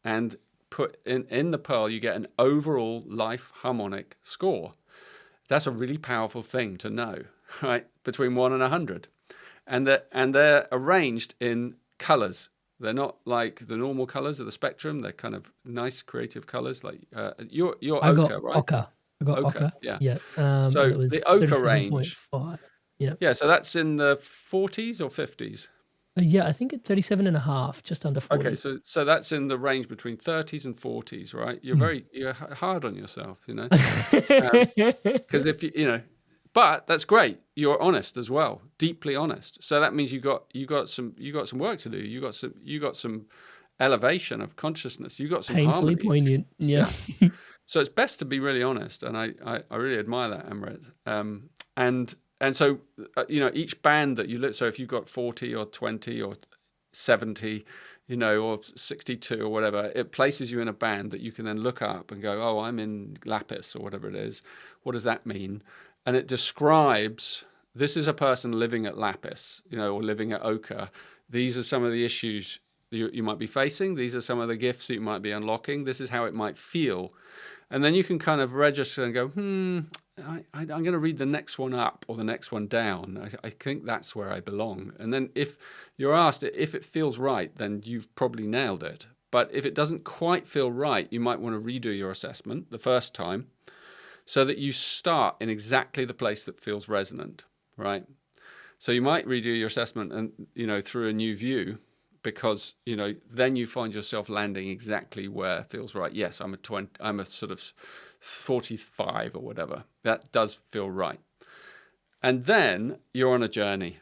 and put in the pearl, you get an overall life harmonic score. That's a really powerful thing to know, right? Between 1 and 100. And they're arranged in colors. They're not like the normal colors of the spectrum. They're kind of nice, creative colors. Like you're I got ochre, right? ochre. I got Ochre, ochre. yeah. Yeah. So And it was the ochre range. 37.5. Yeah. Yeah, so that's in the 40s or 50s. Yeah, I think it's 37 and a half, just under 40. Okay, so that's in the range between 30s and 40s, right? You're hard on yourself, you know, because if you know, but that's great. You're honest as well, deeply honest. So that means you got some work to do. You got some elevation of consciousness. You got some Painfully harmony. poignant. Yeah. So it's best to be really honest, and I really admire that, Amrit. And so you know, each band that you look. So if you've got 40 or 20 or 70, you know, or 62 or whatever, it places you in a band that you can then look up and go, oh, I'm in lapis or whatever it is. What does that mean? And it describes, this is a person living at lapis, you know, or living at ochre. These are some of the issues you might be facing. These are some of the gifts that you might be unlocking. This is how it might feel. And then you can kind of register and go, I'm going to read the next one up or the next one down. I think that's where I belong. And then if you're asked if it feels right, then you've probably nailed it. But if it doesn't quite feel right, you might want to redo your assessment the first time so that you start in exactly the place that feels resonant, right? So you might redo your assessment and, you know, through a new view, because, you know, then you find yourself landing exactly where it feels right. Yes, I'm a sort of 45 or whatever. That does feel right. And then you're on a journey.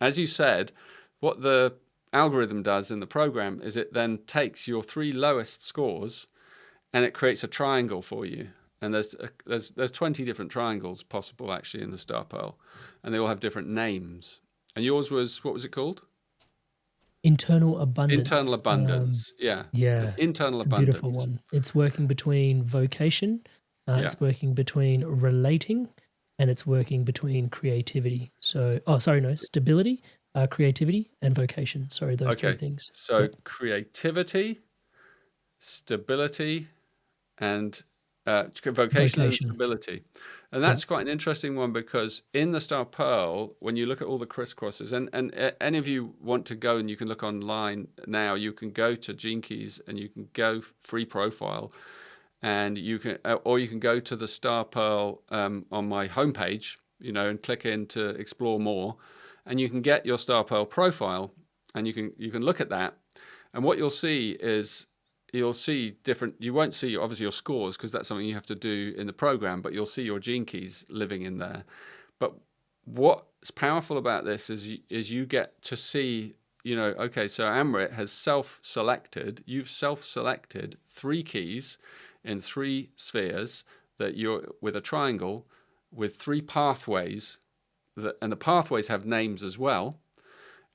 As you said, what the algorithm does in the program is it then takes your 3 lowest scores and it creates a triangle for you. And there's 20 different triangles possible actually in the Star Pearl, and they all have different names. And yours was, what was it called? Internal abundance. Internal abundance. Yeah. Yeah. Internal It's abundance. a beautiful one. It's working between vocation, it's working between relating, and it's working between creativity. So, stability, creativity, and vocation. Sorry, those 3 things. So creativity, stability, and vocation and stability. And that's quite an interesting one, because in the Star Pearl, when you look at all the crisscrosses, and any of you want to go and you can look online now, you can go to Gene Keys and you can go free profile, and you can, or you can go to the Star Pearl on my homepage, you know, and click in to explore more, and you can get your Star Pearl profile, and you can look at that, and what you'll see is, you'll see different, you won't see obviously your scores because that's something you have to do in the program, but you'll see your gene keys living in there. But what's powerful about this is you get to see, you know, okay, so Amrit has you've self-selected 3 keys in 3 spheres that you're with a triangle with 3 pathways, and the pathways have names as well,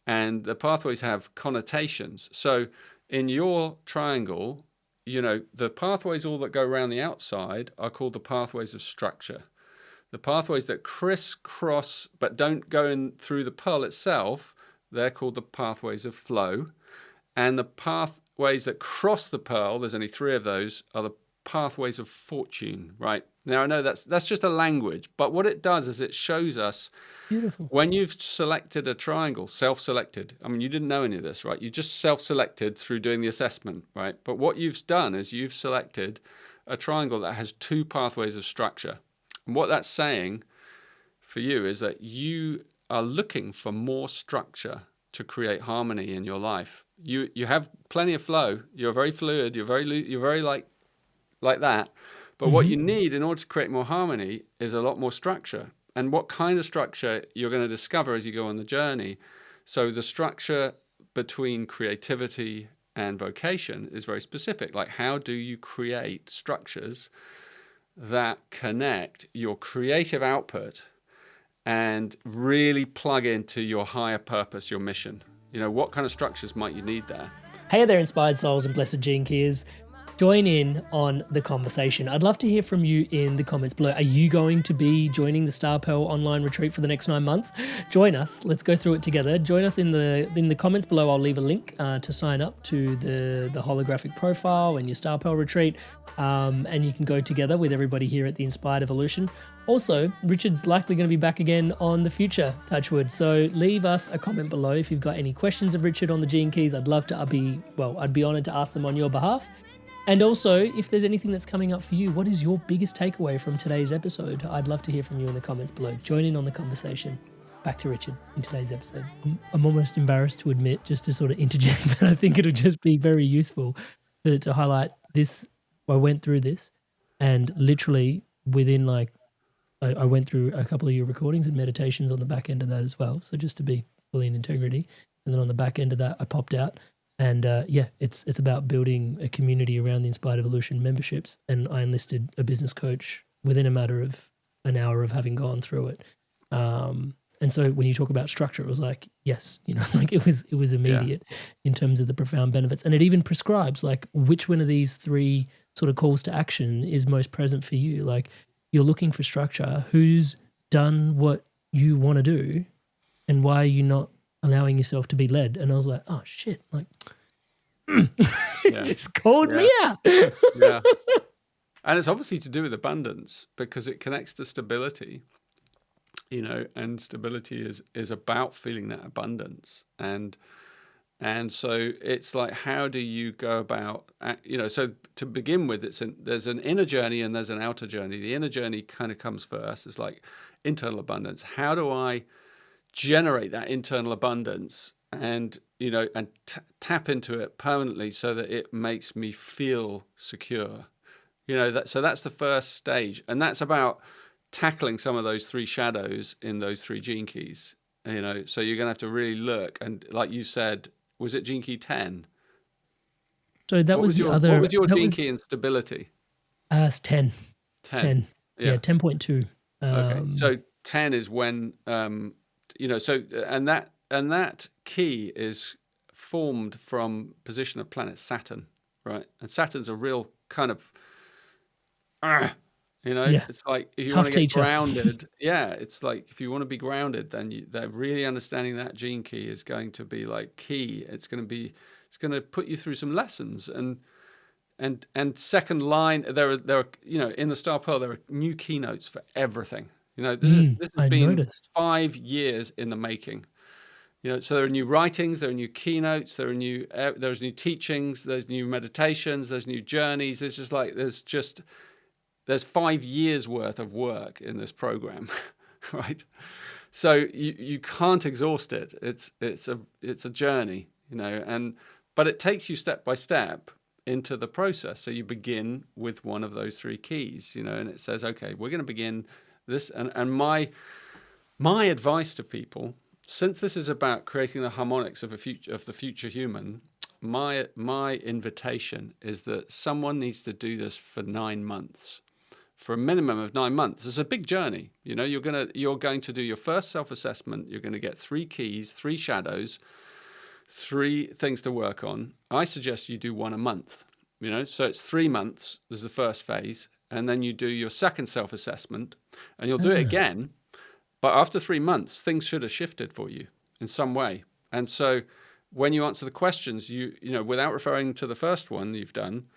and the pathways have connotations. So in your triangle, you know, the pathways all that go around the outside are called the pathways of structure. The pathways that crisscross but don't go in through the pearl itself, they're called the pathways of flow. And the pathways that cross the pearl, there's only 3 of those, are the pathways of fortune, right? Now, I know that's just a language, but what it does is it shows us, beautiful, when you've selected a triangle, self-selected. I mean, you didn't know any of this, right? You just self-selected through doing the assessment, right? But what you've done is you've selected a triangle that has 2 pathways of structure. And what that's saying for you is that you are looking for more structure to create harmony in your life. You have plenty of flow. You're very fluid. You're very like that. But what you need in order to create more harmony is a lot more structure. And what kind of structure you're going to discover as you go on the journey. So the structure between creativity and vocation is very specific. Like, how do you create structures that connect your creative output and really plug into your higher purpose, your mission? You know, what kind of structures might you need there? Hey there, inspired souls and blessed gene keys. join in on the conversation. I'd love to hear from you in the comments below. Are you going to be joining the Star Pearl online retreat for the next 9 months? Join us. Let's go through it together. Join us in the comments below. I'll leave a link to sign up to the holographic profile and your Star Pearl retreat. And you can go together with everybody here at the Inspired Evolution. Also, Richard's likely going to be back again on the future, touchwood. So leave us a comment below if you've got any questions of Richard on the Gene Keys. I'd love to, I'd be honored to ask them on your behalf. And also, if there's anything that's coming up for you, what is your biggest takeaway from today's episode? I'd love to hear from you in the comments below. Join in on the conversation. Back to Richard in today's episode. I'm almost embarrassed to admit, just to sort of interject, but I think it'll just be very useful to highlight this. I went through this, and literally within I went through a couple of your recordings and meditations on the back end of that as well. So just to be fully in integrity. And then on the back end of that, I popped out. And it's about building a community around the Inspired Evolution memberships. And I enlisted a business coach within a matter of an hour of having gone through it. And so when you talk about structure, it was like, yes, it was immediate in terms of the profound benefits. And it even prescribes like which one of these three sort of calls to action is most present for you. Like, you're looking for structure. Who's done what you want to do, and why are you not allowing yourself to be led? And I was like, oh shit, like it just called me out. Yeah. And it's obviously to do with abundance because it connects to stability, and stability is about feeling that abundance. And so it's like, how do you go about, so to begin with, there's an inner journey and there's an outer journey. The inner journey kind of comes first. It's like internal abundance. How do I generate that internal abundance and tap into it permanently so that it makes me feel secure? So that's the first stage. And that's about tackling some of those three shadows in those three gene keys. So you're going to have to really look. And like you said, was it gene key 10? So that was the other. What was your gene key in stability? It's 10. 10. Yeah, 10.2. Okay. So 10 is when, and that key is formed from position of planet Saturn, right? And Saturn's a real kind of, it's like if you want to get grounded, it's like if you want to be grounded, then they're really understanding that gene key is going to be like key. It's going to put you through some lessons. And second line, there are in the Star Pearl there are new keynotes for everything. This has been 5 years in the making. So there are new writings, there are new keynotes, there's new teachings, there's new meditations, there's new journeys. There's 5 years worth of work in this program, right? So you can't exhaust it. It's a journey, but it takes you step by step into the process. So you begin with one of those three keys, and it says, okay, we're going to begin this. And my advice to people, since this is about creating the harmonics of the future human, my invitation is that someone needs to do this for 9 months. For a minimum of 9 months. It's a big journey. You're going to do your first self-assessment. You're going to get 3 keys, 3 shadows, 3 things to work on. I suggest you do 1 a month. So it's 3 months. There's the first phase, and then you do your second self-assessment, and you'll do it again. But after 3 months, things should have shifted for you in some way. And so when you answer the questions, you without referring to the first one you've done,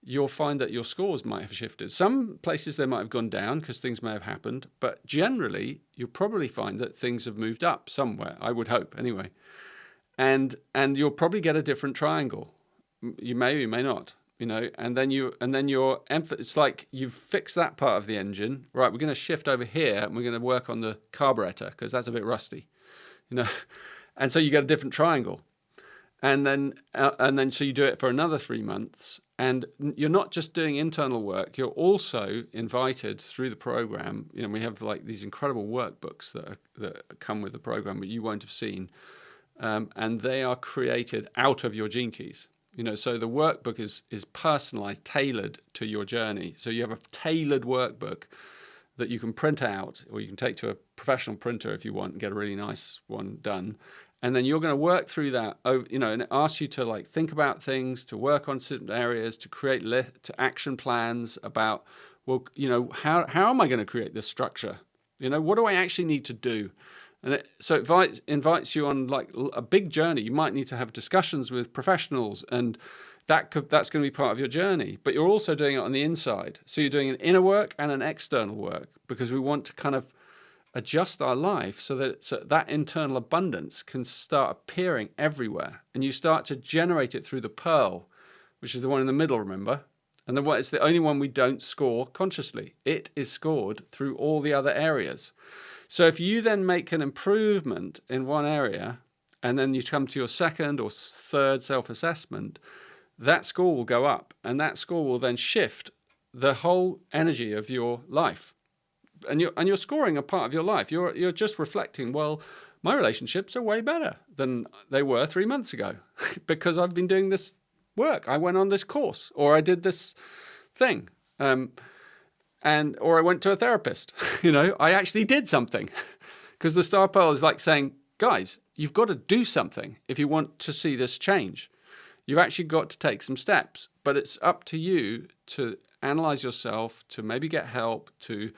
you'll find that your scores might have shifted. Some places they might have gone down because things may have happened, but generally you'll probably find that things have moved up somewhere, I would hope anyway. And you'll probably get a different triangle. You may or you may not, and then your emphasis, it's like you've fixed that part of the engine, right? We're going to shift over here and we're going to work on the carburetor because that's a bit rusty, and so you get a different triangle. And then so you do it for another 3 months. And you're not just doing internal work, you're also invited through the program. We have like these incredible workbooks that come with the program that you won't have seen. And they are created out of your gene keys. So the workbook is personalized, tailored to your journey. So you have a tailored workbook that you can print out, or you can take to a professional printer if you want and get a really nice one done. And then you're going to work through that, and it asks you to like think about things, to work on certain areas, to create to action plans about, well, how am I going to create this structure? What do I actually need to do? And so it invites you on like a big journey. You might need to have discussions with professionals, and that's going to be part of your journey. But you're also doing it on the inside. So you're doing an inner work and an external work, because we want to kind of adjust our life so that internal abundance can start appearing everywhere, and you start to generate it through the pearl, which is the one in the middle, remember? And it's the only one we don't score consciously. It is scored through all the other areas. So if you then make an improvement in one area, and then you come to your second or third self-assessment, that score will go up, and that score will then shift the whole energy of your life. And you're scoring a part of your life. You're just reflecting, well, my relationships are way better than they were 3 months ago because I've been doing this work. I went on this course, or I did this thing, or I went to a therapist. I actually did something, because the Star Pearl is like saying, guys, you've got to do something if you want to see this change. You've actually got to take some steps, but it's up to you to analyze yourself, to maybe get help, to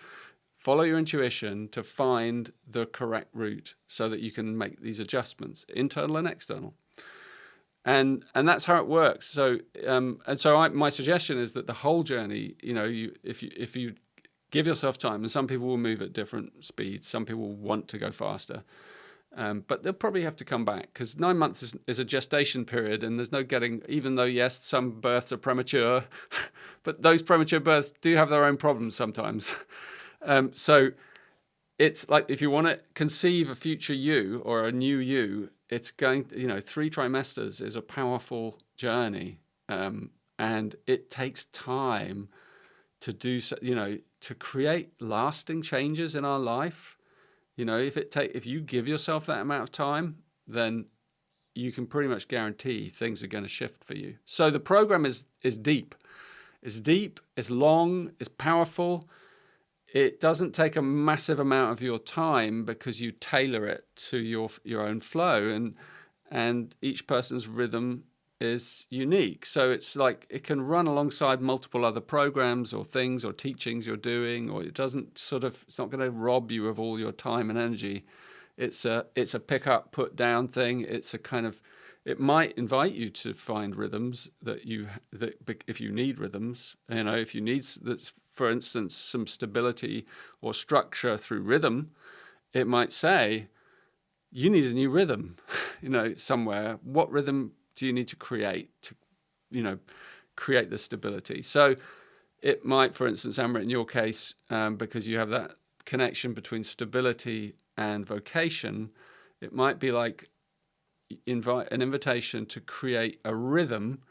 follow your intuition, to find the correct route so that you can make these adjustments, internal and external. And that's how it works. So my suggestion is that the whole journey, if you give yourself time, and some people will move at different speeds, some people will want to go faster, but they'll probably have to come back, because 9 months is a gestation period, and there's no getting, even though, yes, some births are premature, but those premature births do have their own problems sometimes. So it's like, if you want to conceive a future you or a new you, it's going, 3 trimesters is a powerful journey. And it takes time to do, to create lasting changes in our life. If you give yourself that amount of time, then you can pretty much guarantee things are going to shift for you. So the program is deep. It's deep, it's long, it's powerful. It doesn't take a massive amount of your time, because you tailor it to your own flow, and each person's rhythm is unique. So it's like it can run alongside multiple other programs or things or teachings you're doing, or it's not going to rob you of all your time and energy. It's a pick up, put down thing. It's a kind of, it might invite you to find rhythms that if you need rhythms, if you need, for instance, some stability or structure through rhythm, it might say, you need a new rhythm, somewhere. What rhythm do you need to create to, create the stability? So it might, for instance, Amrit, in your case, because you have that connection between stability and vocation, it might be like an invitation to create a rhythm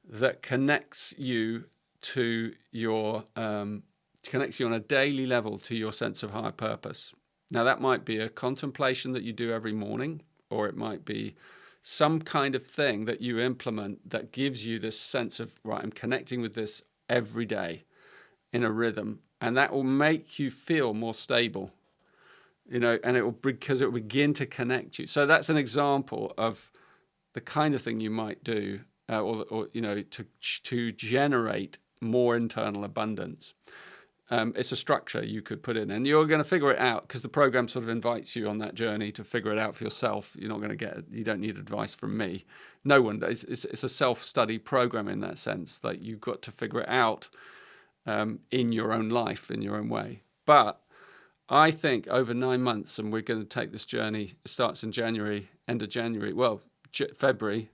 that connects you to connects you on a daily level to your sense of higher purpose. Now, that might be a contemplation that you do every morning, or it might be some kind of thing that you implement that gives you this sense of, right, I'm connecting with this every day in a rhythm, and that will make you feel more stable, and because it will begin to connect you. So that's an example of the kind of thing you might do, to generate more internal abundance. It's a structure you could put in, and you're going to figure it out, because the program sort of invites you on that journey to figure it out for yourself. You don't need advice from me. No one does. It's a self-study program in that sense, that you've got to figure it out in your own life, in your own way. But I think over 9 months, and we're going to take this journey, it starts in January, end of January, February,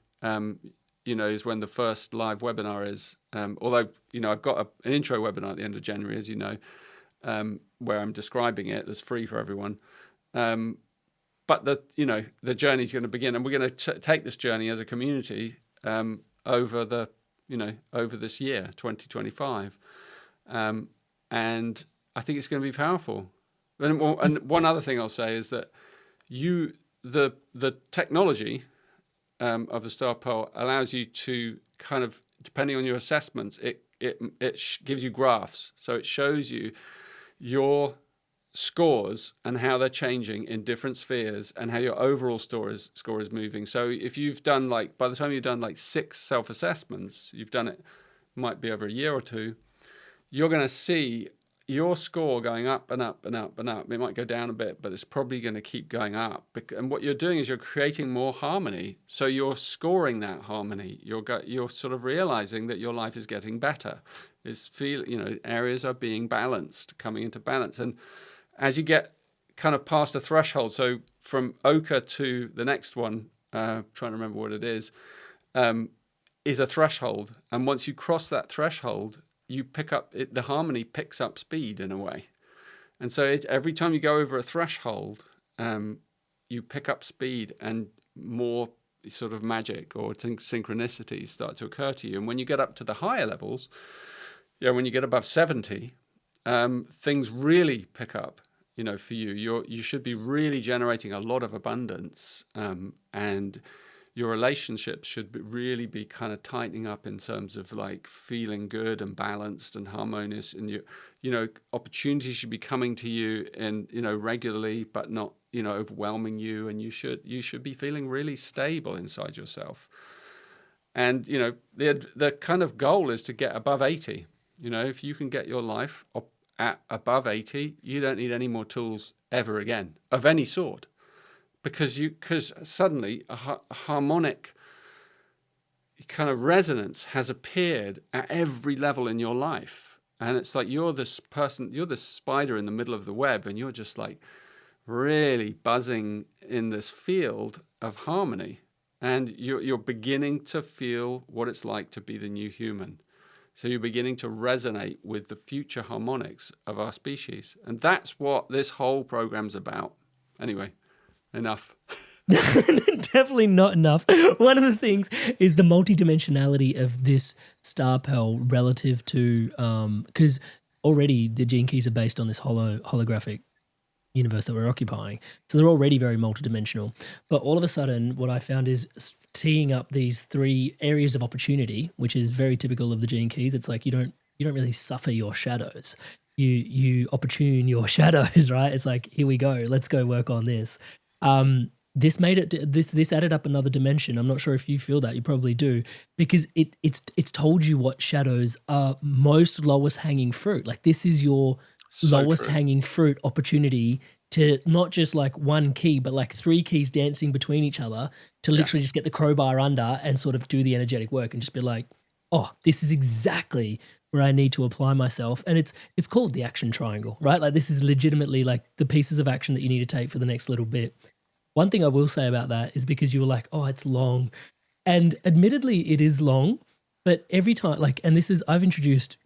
is when the first live webinar is. Although, I've got an intro webinar at the end of January, as you know, where I'm describing it. That's free for everyone. But the journey is going to begin, and we're going to take this journey as a community over this year, 2025. And I think it's going to be powerful. And one other thing I'll say is that the technology of the Star Pearl allows you to kind of, depending on your assessments, it gives you graphs. So it shows you, your scores and how they're changing in different spheres and how your overall score is moving. So if you've done by the time you've done 6 self-assessments, you've done it, might be over a year or two, you're going to see your score going up and up and up and up. It might go down a bit, but it's probably going to keep going up. And what you're doing is you're creating more harmony. So you're scoring that harmony. You're sort of realizing that your life is getting better. Areas are being balanced, coming into balance. And as you get kind of past a threshold, so from ochre to the next one, trying to remember what it is a threshold. And once you cross that threshold, you pick up the harmony picks up speed in a way. And so every time you go over a threshold, you pick up speed and more sort of magic or synchronicities start to occur to you. And when you get up to the higher levels, when you get above 70, things really pick up, for you. You should be really generating a lot of abundance, and your relationships should really be kind of tightening up in terms of feeling good and balanced and harmonious, and opportunities should be coming to you and regularly, but not overwhelming you, and you should be feeling really stable inside yourself. And the kind of goal is to get above 80. If you can get your life up at above 80, you don't need any more tools ever again of any sort. Because suddenly a harmonic kind of resonance has appeared at every level in your life. And it's like you're this spider in the middle of the web, and you're just really buzzing in this field of harmony. And you're beginning to feel what it's like to be the new human. So you're beginning to resonate with the future harmonics of our species. And that's what this whole program's about. Anyway. Enough. Definitely not enough. One of the things is the multidimensionality of this star pearl relative to because already the gene keys are based on this holographic universe that we're occupying. So they're already very multidimensional. But all of a sudden, what I found is teeing up these 3 areas of opportunity, which is very typical of the gene keys. It's like you don't really suffer your shadows. You opportune your shadows, right? It's like, here we go. Let's go work on this. This made it. This added up another dimension. I'm not sure if you feel that. You probably do, because it's told you what shadows are most lowest hanging fruit. This is your lowest hanging fruit opportunity to not just one key, but 3 keys dancing between each other to literally just get the crowbar under and sort of do the energetic work and just be like, oh, this is exactly where I need to apply myself. And it's called the action triangle, right? This is legitimately the pieces of action that you need to take for the next little bit. One thing I will say about that is because you were like, oh, it's long. And admittedly, it is long, but every time, and I've introduced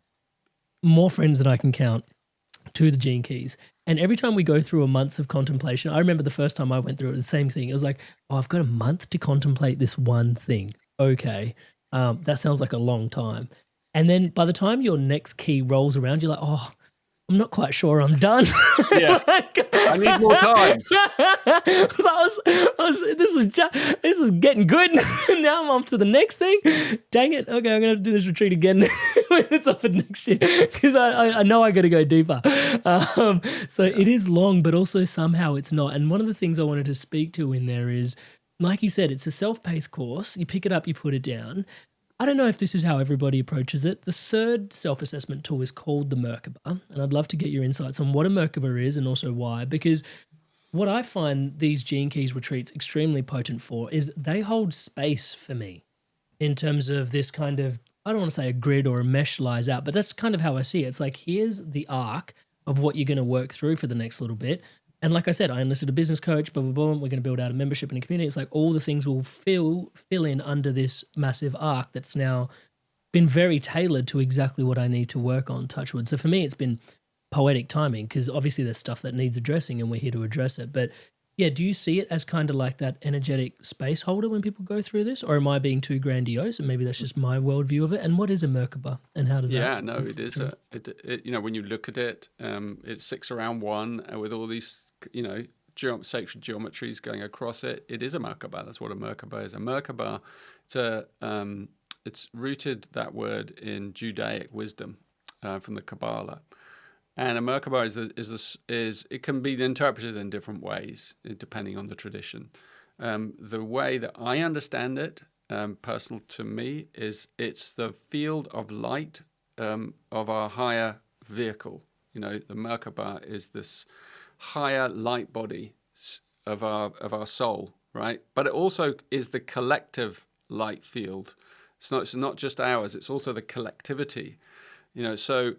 more friends than I can count to the gene keys. And every time we go through a month of contemplation, I remember the first time I went through it was the same thing. It was like, oh, I've got a month to contemplate this one thing. Okay. That sounds like a long time. And then by the time your next key rolls around, you're like, oh, I'm not quite sure I'm done. Yeah. I need more time. This was getting good. Now I'm off to the next thing. Dang it. Okay, I'm going to have to do this retreat again when it's offered next year, because I know I got to go deeper. So it is long, but also somehow it's not. And one of the things I wanted to speak to in there is, like you said, it's a self-paced course. You pick it up, you put it down. I don't know if this is how everybody approaches it. The third self-assessment tool is called the Merkabah, and I'd love to get your insights on what a Merkabah is and also why, because what I find these Gene Keys retreats extremely potent for is they hold space for me in terms of this kind of, I don't want to say a grid or a mesh lies out, but that's kind of how I see it. It's like, here's the arc of what you're going to work through for the next little bit. And like I said, I enlisted a business coach, blah, blah, blah. We're going to build out a membership and a community. It's like all the things will fill in under this massive arc that's now been very tailored to exactly what I need to work on, touch wood. So for me, it's been poetic timing, because obviously there's stuff that needs addressing and we're here to address it. But yeah, do you see it as kind of like that energetic space holder when people go through this? Or am I being too grandiose? And maybe that's just my worldview of it. And what is a Merkabah and how does that? Yeah, no, it is. When you look at it, it's 6 around 1 with all these, sacred geometries going across it. It is a Merkabah. That's what a Merkabah is. A Merkabah, it's rooted, that word, in Judaic wisdom from the Kabbalah. And a Merkabah is it can be interpreted in different ways depending on the tradition. The way that I understand it, personal to me, is it's the field of light of our higher vehicle. The Merkabah is this higher light body of our soul, right? But it also is the collective light field. It's not just ours; it's also the collectivity. So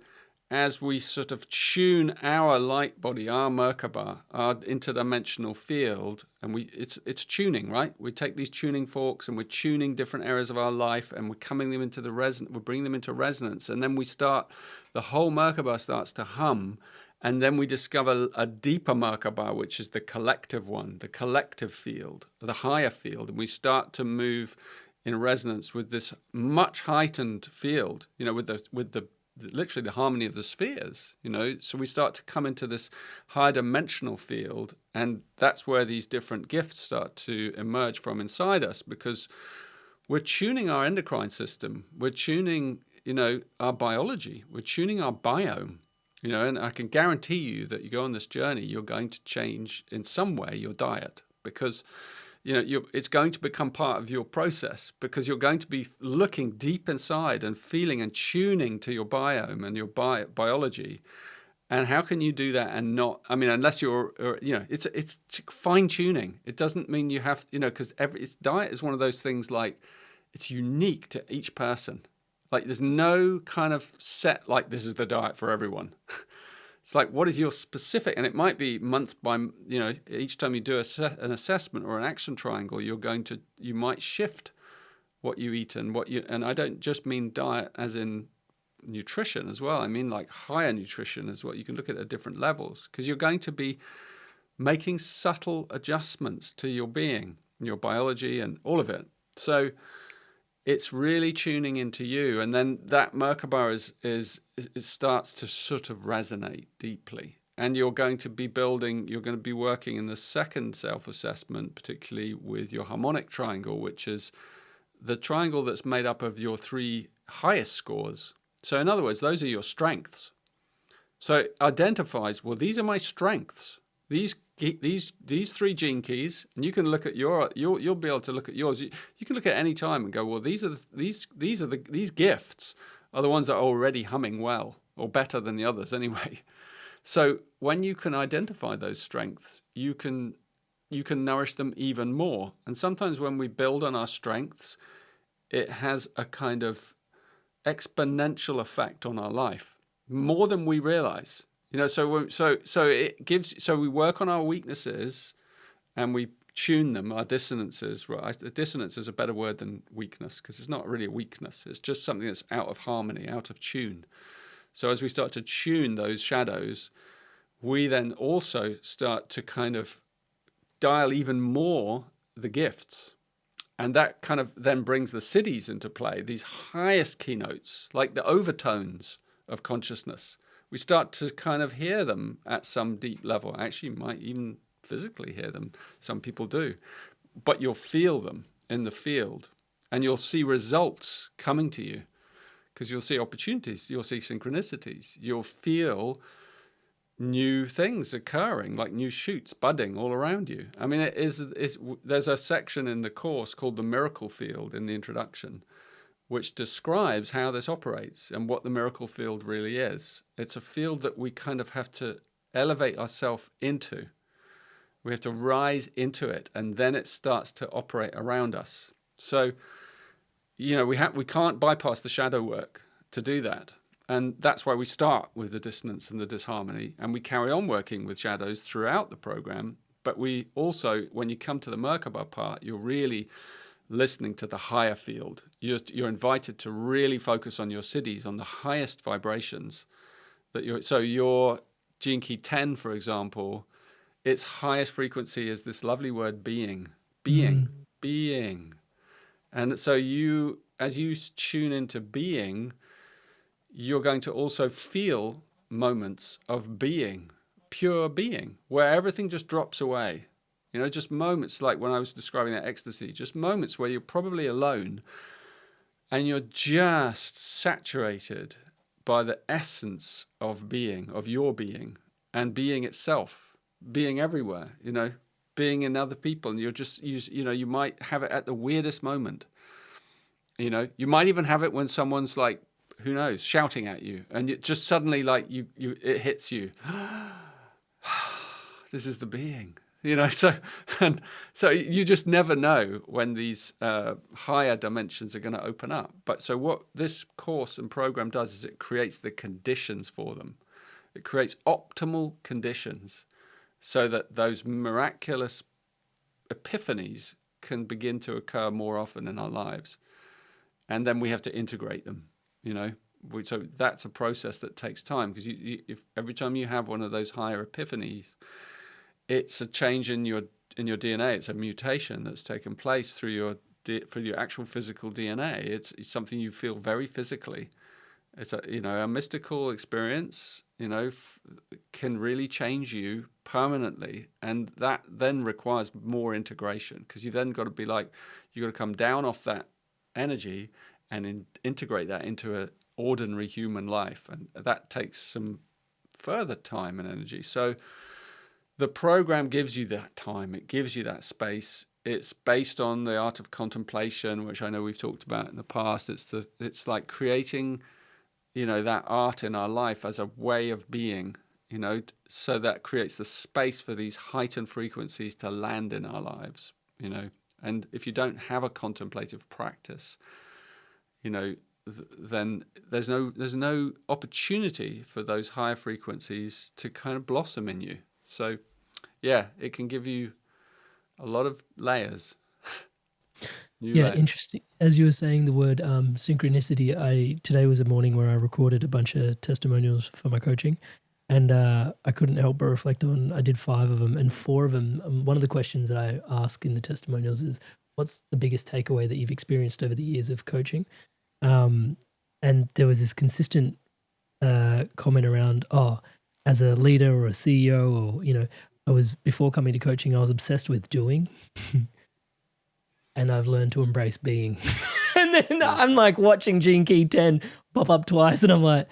as we sort of tune our light body, our Merkabah, our interdimensional field, and it's tuning, right? We take these tuning forks and we're tuning different areas of our life, and we're coming them into we're bringing them into resonance, and then the whole Merkabah starts to hum, and then we discover a deeper Merkabah, which is the collective one, the collective field, the higher field, and we start to move in resonance with this much heightened field, with the literally the harmony of the spheres, so we start to come into this high dimensional field, and that's where these different gifts start to emerge from inside us, because we're tuning our endocrine system, we're tuning, our biology, we're tuning our biome, and I can guarantee you that you go on this journey, you're going to change in some way your diet, because it's going to become part of your process, because you're going to be looking deep inside and feeling and tuning to your biome and your biology. And how can you do that and not? I mean, unless you're, it's fine tuning. It doesn't mean you have, because diet is one of those things, like, it's unique to each person. Like, there's no kind of set, like, this is the diet for everyone. It's like, what is your specific, and it might be month by, each time you do an assessment or an action triangle, you might shift what you eat and I don't just mean diet as in nutrition as well. I mean, like, higher nutrition is what you can look at different levels, because you're going to be making subtle adjustments to your being, your biology, and all of it. So it's really tuning into you, and then that Merkabah it starts to sort of resonate deeply, and you're going to be working in the second self-assessment, particularly with your harmonic triangle, which is the triangle that's made up of your 3 highest scores. So in other words, those are your strengths. So it identifies, well, these are my strengths. These 3 gene keys, and you can look at you'll be able to look at yours. You can look at any time and go, well, these gifts are the ones that are already humming well, or better than the others anyway. So when you can identify those strengths, you can nourish them even more. And sometimes when we build on our strengths, it has a kind of exponential effect on our life, more than we realize. So we work on our weaknesses and we tune them, our dissonances, right? Dissonance is a better word than weakness, because it's not really a weakness. It's just something that's out of harmony, out of tune. So as we start to tune those shadows, we then also start to kind of dial even more the gifts. And that kind of then brings the siddhis into play, these highest keynotes, like the overtones of consciousness. We start to kind of hear them at some deep level. Actually, you might even physically hear them. Some people do. But you'll feel them in the field, and you'll see results coming to you, because you'll see opportunities, you'll see synchronicities, you'll feel new things occurring, like new shoots budding all around you. I mean, there's a section in the course called the miracle field in the introduction, which describes how this operates and what the miracle field really is. It's a field that we kind of have to elevate ourselves into. We have to rise into it, and then it starts to operate around us. So, we can't bypass the shadow work to do that. And that's why we start with the dissonance and the disharmony, and we carry on working with shadows throughout the program. But we also, when you come to the Merkabah part, you're really listening to the higher field. You're invited to really focus on your siddhis, on the highest vibrations. So your gene key 10, for example, its highest frequency is this lovely word being. And so as you tune into being, you're going to also feel moments of being, pure being, where everything just drops away. Just moments like when I was describing that ecstasy, just moments where you're probably alone and you're just saturated by the essence of being, of your being, and being itself, being everywhere, being in other people. And you might have it at the weirdest moment. You might even have it when someone's like, who knows, shouting at you, and it just suddenly like it hits you. This is the being, so you just never know when these higher dimensions are going to open up. But so what this course and program does is it creates the conditions for them. It creates optimal conditions so that those miraculous epiphanies can begin to occur more often in our lives. And then we have to integrate them, So that's a process that takes time, because if every time you have one of those higher epiphanies, it's a change in your DNA. It's a mutation that's taken place through your actual physical DNA. It's something you feel very physically. It's a mystical experience. Can really change you permanently, and that then requires more integration, because you then got to be like, you got to come down off that energy and integrate that into an ordinary human life, and that takes some further time and energy. So the program gives you that time, it gives you that space. It's based on the art of contemplation, which I know we've talked about in the past. It's like creating that art in our life as a way of being, so that creates the space for these heightened frequencies to land in our lives, And if you don't have a contemplative practice, then there's no opportunity for those higher frequencies to kind of blossom in you. So, yeah, it can give you a lot of layers. Layers. Interesting. As you were saying the word synchronicity, today was a morning where I recorded a bunch of testimonials for my coaching, and I couldn't help but reflect on, I did 5 of them, and 4 of them, one of the questions that I ask in the testimonials is, what's the biggest takeaway that you've experienced over the years of coaching? And there was this consistent comment around, as a leader or a CEO, or, before coming to coaching, I was obsessed with doing. And I've learned to embrace being. And then I'm like watching Gene Key 10 pop up twice, and I'm like,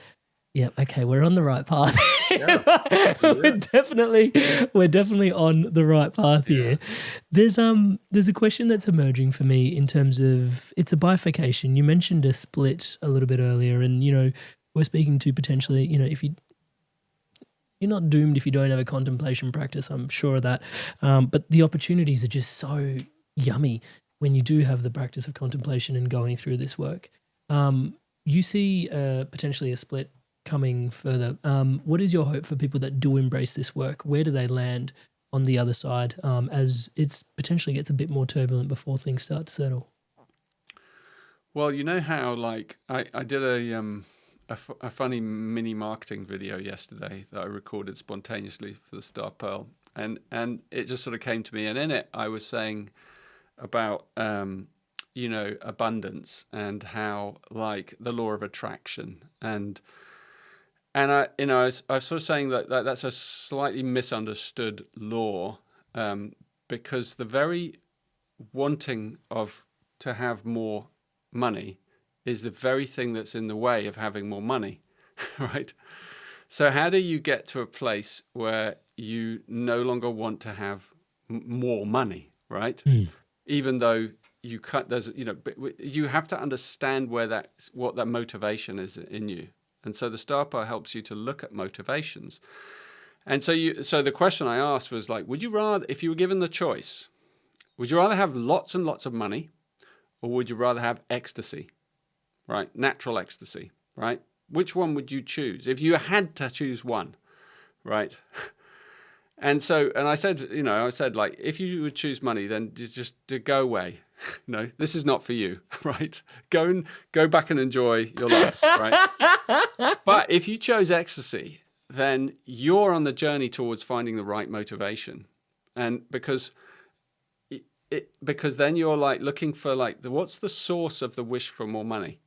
yeah, okay, we're on the right path. Yeah. We're definitely on the right path here. There's a question that's emerging for me in terms of, it's a bifurcation. You mentioned a split a little bit earlier, and we're speaking to potentially, if you're not doomed if you don't have a contemplation practice, I'm sure of that. But the opportunities are just so yummy when you do have the practice of contemplation and going through this work. You see potentially a split coming further. What is your hope for people that do embrace this work? Where do they land on the other side as it's potentially gets a bit more turbulent before things start to settle? Well, you know how I did a funny mini marketing video yesterday that I recorded spontaneously for the Star Pearl, and it just sort of came to me, and in it I was saying about abundance, and how the law of attraction, and I was sort of saying that that's a slightly misunderstood law, because the very wanting to have more money is the very thing that's in the way of having more money, right? So how do you get to a place where you no longer want to have more money, right? Even though you you have to understand what that motivation is in you. And so the Star Pearl helps you to look at motivations. And so the question I asked was would you rather, if you were given the choice, would you rather have lots and lots of money, or would you rather have ecstasy, right? Natural ecstasy, right? Which one would you choose if you had to choose one, right? And I said, if you would choose money, then just to go away. This is not for you, right? Go back and enjoy your life, right? But if you chose ecstasy, then you're on the journey towards finding the right motivation, and because then you're looking for what's the source of the wish for more money?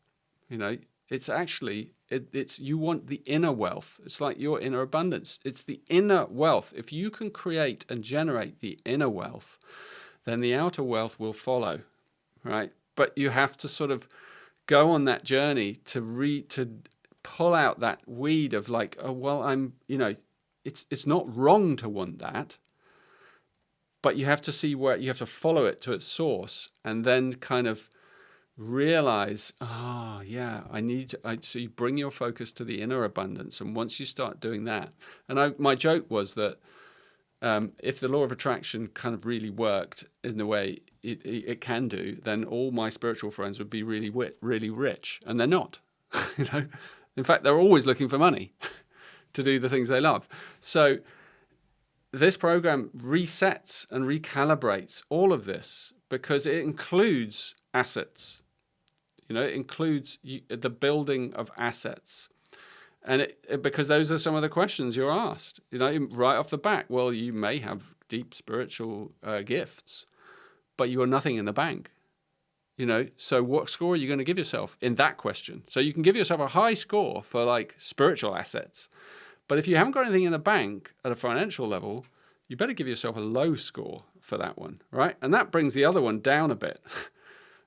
It's actually it's you want the inner wealth. It's like your inner abundance. It's the inner wealth. If you can create and generate the inner wealth, then the outer wealth will follow, right? But you have to sort of go on that journey to pull out that weed of like, oh, well, it's not wrong to want that, but you have to see where you have to follow it to its source, and then kind of realize, oh yeah, so you bring your focus to the inner abundance. And once you start doing that, and my joke was that if the law of attraction kind of really worked in the way it can do, then all my spiritual friends would be really rich, and they're not. In fact, they're always looking for money to do the things they love. So this program resets and recalibrates all of this, because it includes assets. It includes the building of assets. And because those are some of the questions you're asked, right off the bat. Well, you may have deep spiritual gifts, but you are nothing in the bank. So what score are you going to give yourself in that question? So you can give yourself a high score for like spiritual assets, but if you haven't got anything in the bank at a financial level, you better give yourself a low score for that one, right? And that brings the other one down a bit,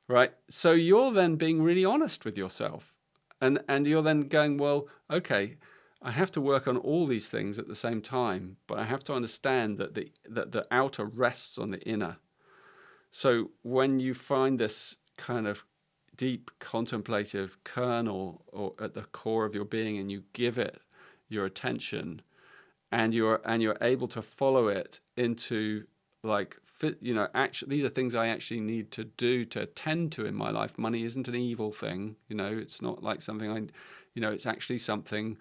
right? So you're then being really honest with yourself, and you're then going, well, okay, I have to work on all these things at the same time, but I have to understand that the outer rests on the inner. So when you find this kind of deep contemplative kernel or at the core of your being, and you give it your attention, and you're able to follow it into like, actually, these are things I actually need to do to attend to in my life. Money isn't an evil thing, it's not like something it's actually something,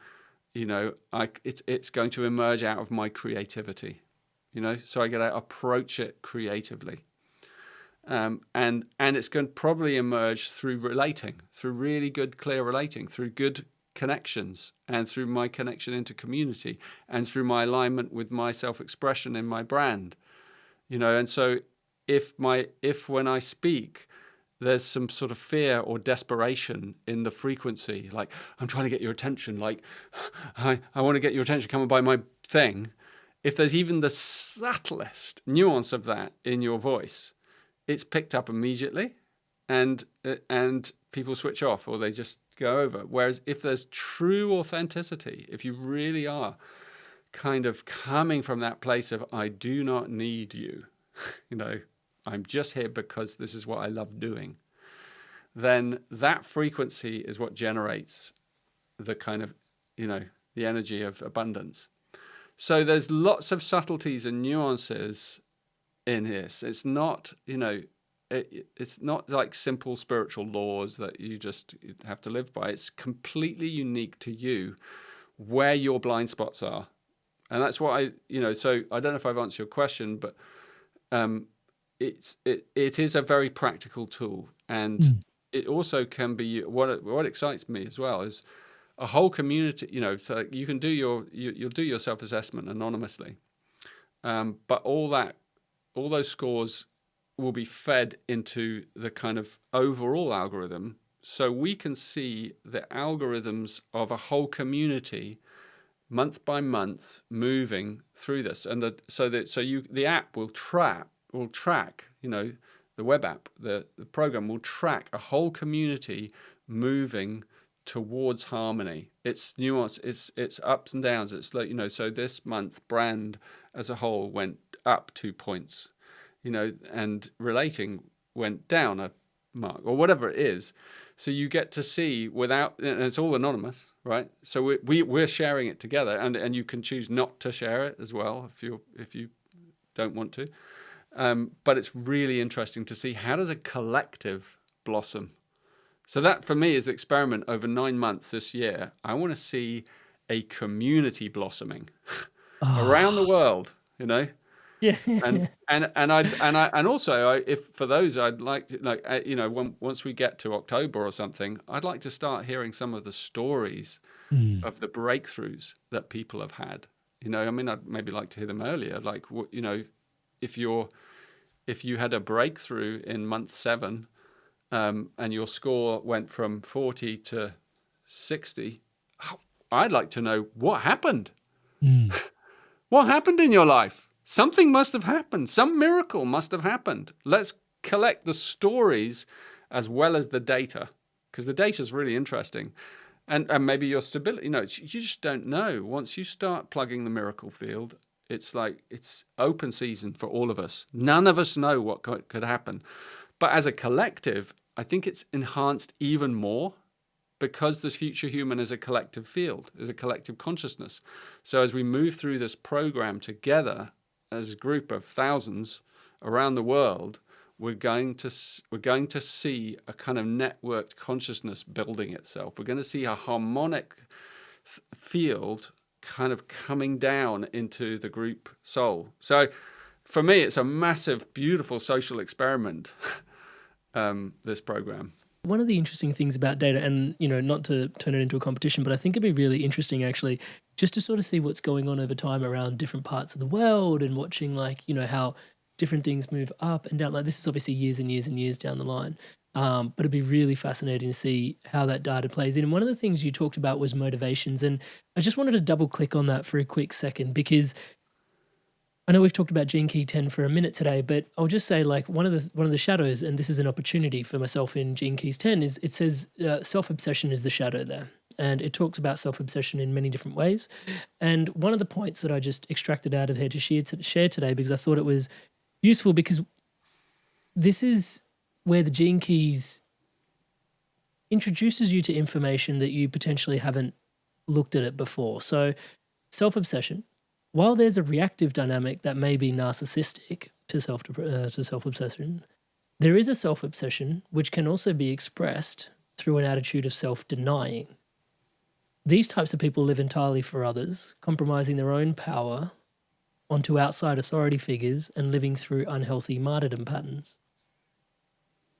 it's going to emerge out of my creativity, so I got to approach it creatively. And it's going to probably emerge through really good, clear relating, through good connections, and through my connection into community, and through my alignment with my self-expression in my brand, and so if when I speak there's some sort of fear or desperation in the frequency, like I'm trying to get your attention, like I want to get your attention, come and buy my thing, if there's even the subtlest nuance of that in your voice, it's picked up immediately, and people switch off, or they just go over. Whereas if there's true authenticity, if you really are kind of coming from that place of, I do not need you, I'm just here because this is what I love doing, then that frequency is what generates the kind of, the energy of abundance. So there's lots of subtleties and nuances in this. It's not, it's not like simple spiritual laws that you just have to live by. It's completely unique to you where your blind spots are. And that's what so I don't know if I've answered your question, but it is a very practical tool. And it also can be, what excites me as well is a whole community, so you can do you'll do your self-assessment anonymously. But all those scores will be fed into the kind of overall algorithm, so we can see the algorithms of a whole community month by month moving through this, and the app will track, the web app, the program will track a whole community moving towards harmony. It's nuance, it's ups and downs. It's like, so this month brand as a whole went up 2 points, and relating went down a mark, or whatever it is. So you get to see and it's all anonymous, right? So we're sharing it together, and you can choose not to share it as well if you don't want to. But it's really interesting to see, how does a collective blossom? So that for me is the experiment over 9 months this year. I want to see a community blossoming around the world, Yeah. And also, if for those, I'd like to, once we get to October or something, I'd like to start hearing some of the stories of the breakthroughs that people have had. I'd maybe like to hear them earlier. Like, if you had a breakthrough in month 7, and your score went from 40 to 60, I'd like to know what happened. What happened in your life? Something must have happened. Some miracle must have happened. Let's collect the stories as well as the data, because the data is really interesting. and maybe your stability. You just don't know. Once you start plugging the miracle field, it's like it's open season for all of us. None of us know what could happen. But as a collective, I think it's enhanced even more because this future human is a collective field, is a collective consciousness. So as we move through this program together as a group of thousands around the world, we're going to see a kind of networked consciousness building itself. We're going to see a harmonic field kind of coming down into the group soul. So for me, it's a massive, beautiful social experiment, this program. One of the interesting things about data, and not to turn it into a competition, but I think it'd be really interesting actually just to sort of see what's going on over time around different parts of the world and watching how different things move up and down. Like this is obviously years and years and years down the line. But it'd be really fascinating to see how that data plays in. And one of the things you talked about was motivations. And I just wanted to double click on that for a quick second, because I know we've talked about Gene Key 10 for a minute today, but I'll just say one of the shadows, and this is an opportunity for myself in Gene Keys 10, is it says self-obsession is the shadow there. And it talks about self-obsession in many different ways. And one of the points that I just extracted out of here to share today, because I thought it was useful, because this is where the Gene Keys introduces you to information that you potentially haven't looked at it before. So self-obsession, while there's a reactive dynamic that may be narcissistic to self-obsession, there is a self-obsession which can also be expressed through an attitude of self-denying. These types of people live entirely for others, compromising their own power onto outside authority figures and living through unhealthy martyrdom patterns.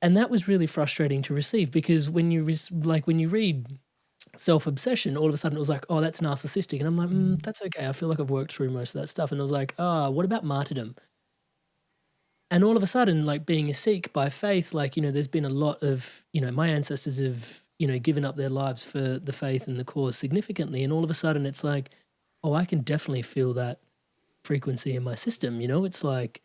And that was really frustrating to receive, because when you read self-obsession, all of a sudden it was like, oh, that's narcissistic. And I'm like, that's okay. I feel like I've worked through most of that stuff. And I was like, what about martyrdom? And all of a sudden, like being a Sikh by faith, there's been a lot of, my ancestors have, given up their lives for the faith and the cause significantly. And all of a sudden it's like, oh, I can definitely feel that frequency in my system. It's like,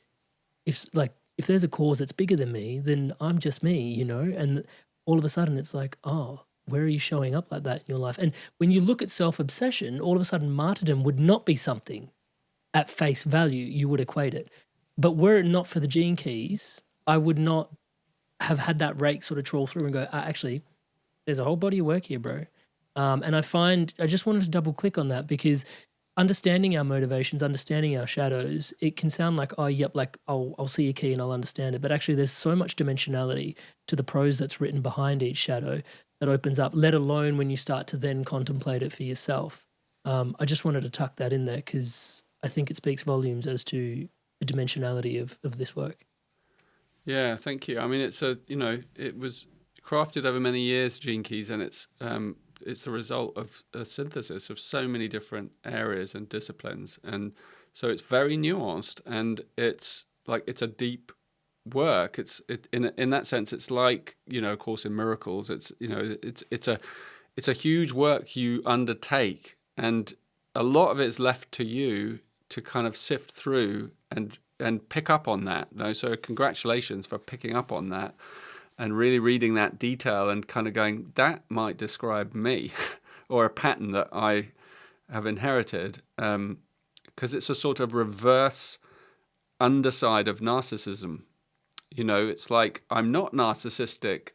if there's a cause that's bigger than me, then I'm just me, and all of a sudden it's like, oh, where are you showing up like that in your life? And when you look at self-obsession, all of a sudden martyrdom would not be something at face value you would equate it. But were it not for the Gene Keys, I would not have had that rake sort of trawl through and go, actually, there's a whole body of work here, bro. And I just wanted to double click on that, because understanding our motivations, understanding our shadows, it can sound like, oh, yep, like I'll see a key and I'll understand it. But actually there's so much dimensionality to the prose that's written behind each shadow that opens up, let alone when you start to then contemplate it for yourself. I just wanted to tuck that in there, because I think it speaks volumes as to the dimensionality of this work. Yeah, thank you. I mean, it was crafted over many years, Gene Keys, and it's the result of a synthesis of so many different areas and disciplines. And so it's very nuanced, and it's a deep work. In that sense, it's like, A Course in Miracles. It's a huge work you undertake, and a lot of it is left to you to kind of sift through and pick up on that. So congratulations for picking up on that and really reading that detail and kind of going, that might describe me or a pattern that I have inherited, because it's a sort of reverse underside of narcissism. It's like, I'm not narcissistic.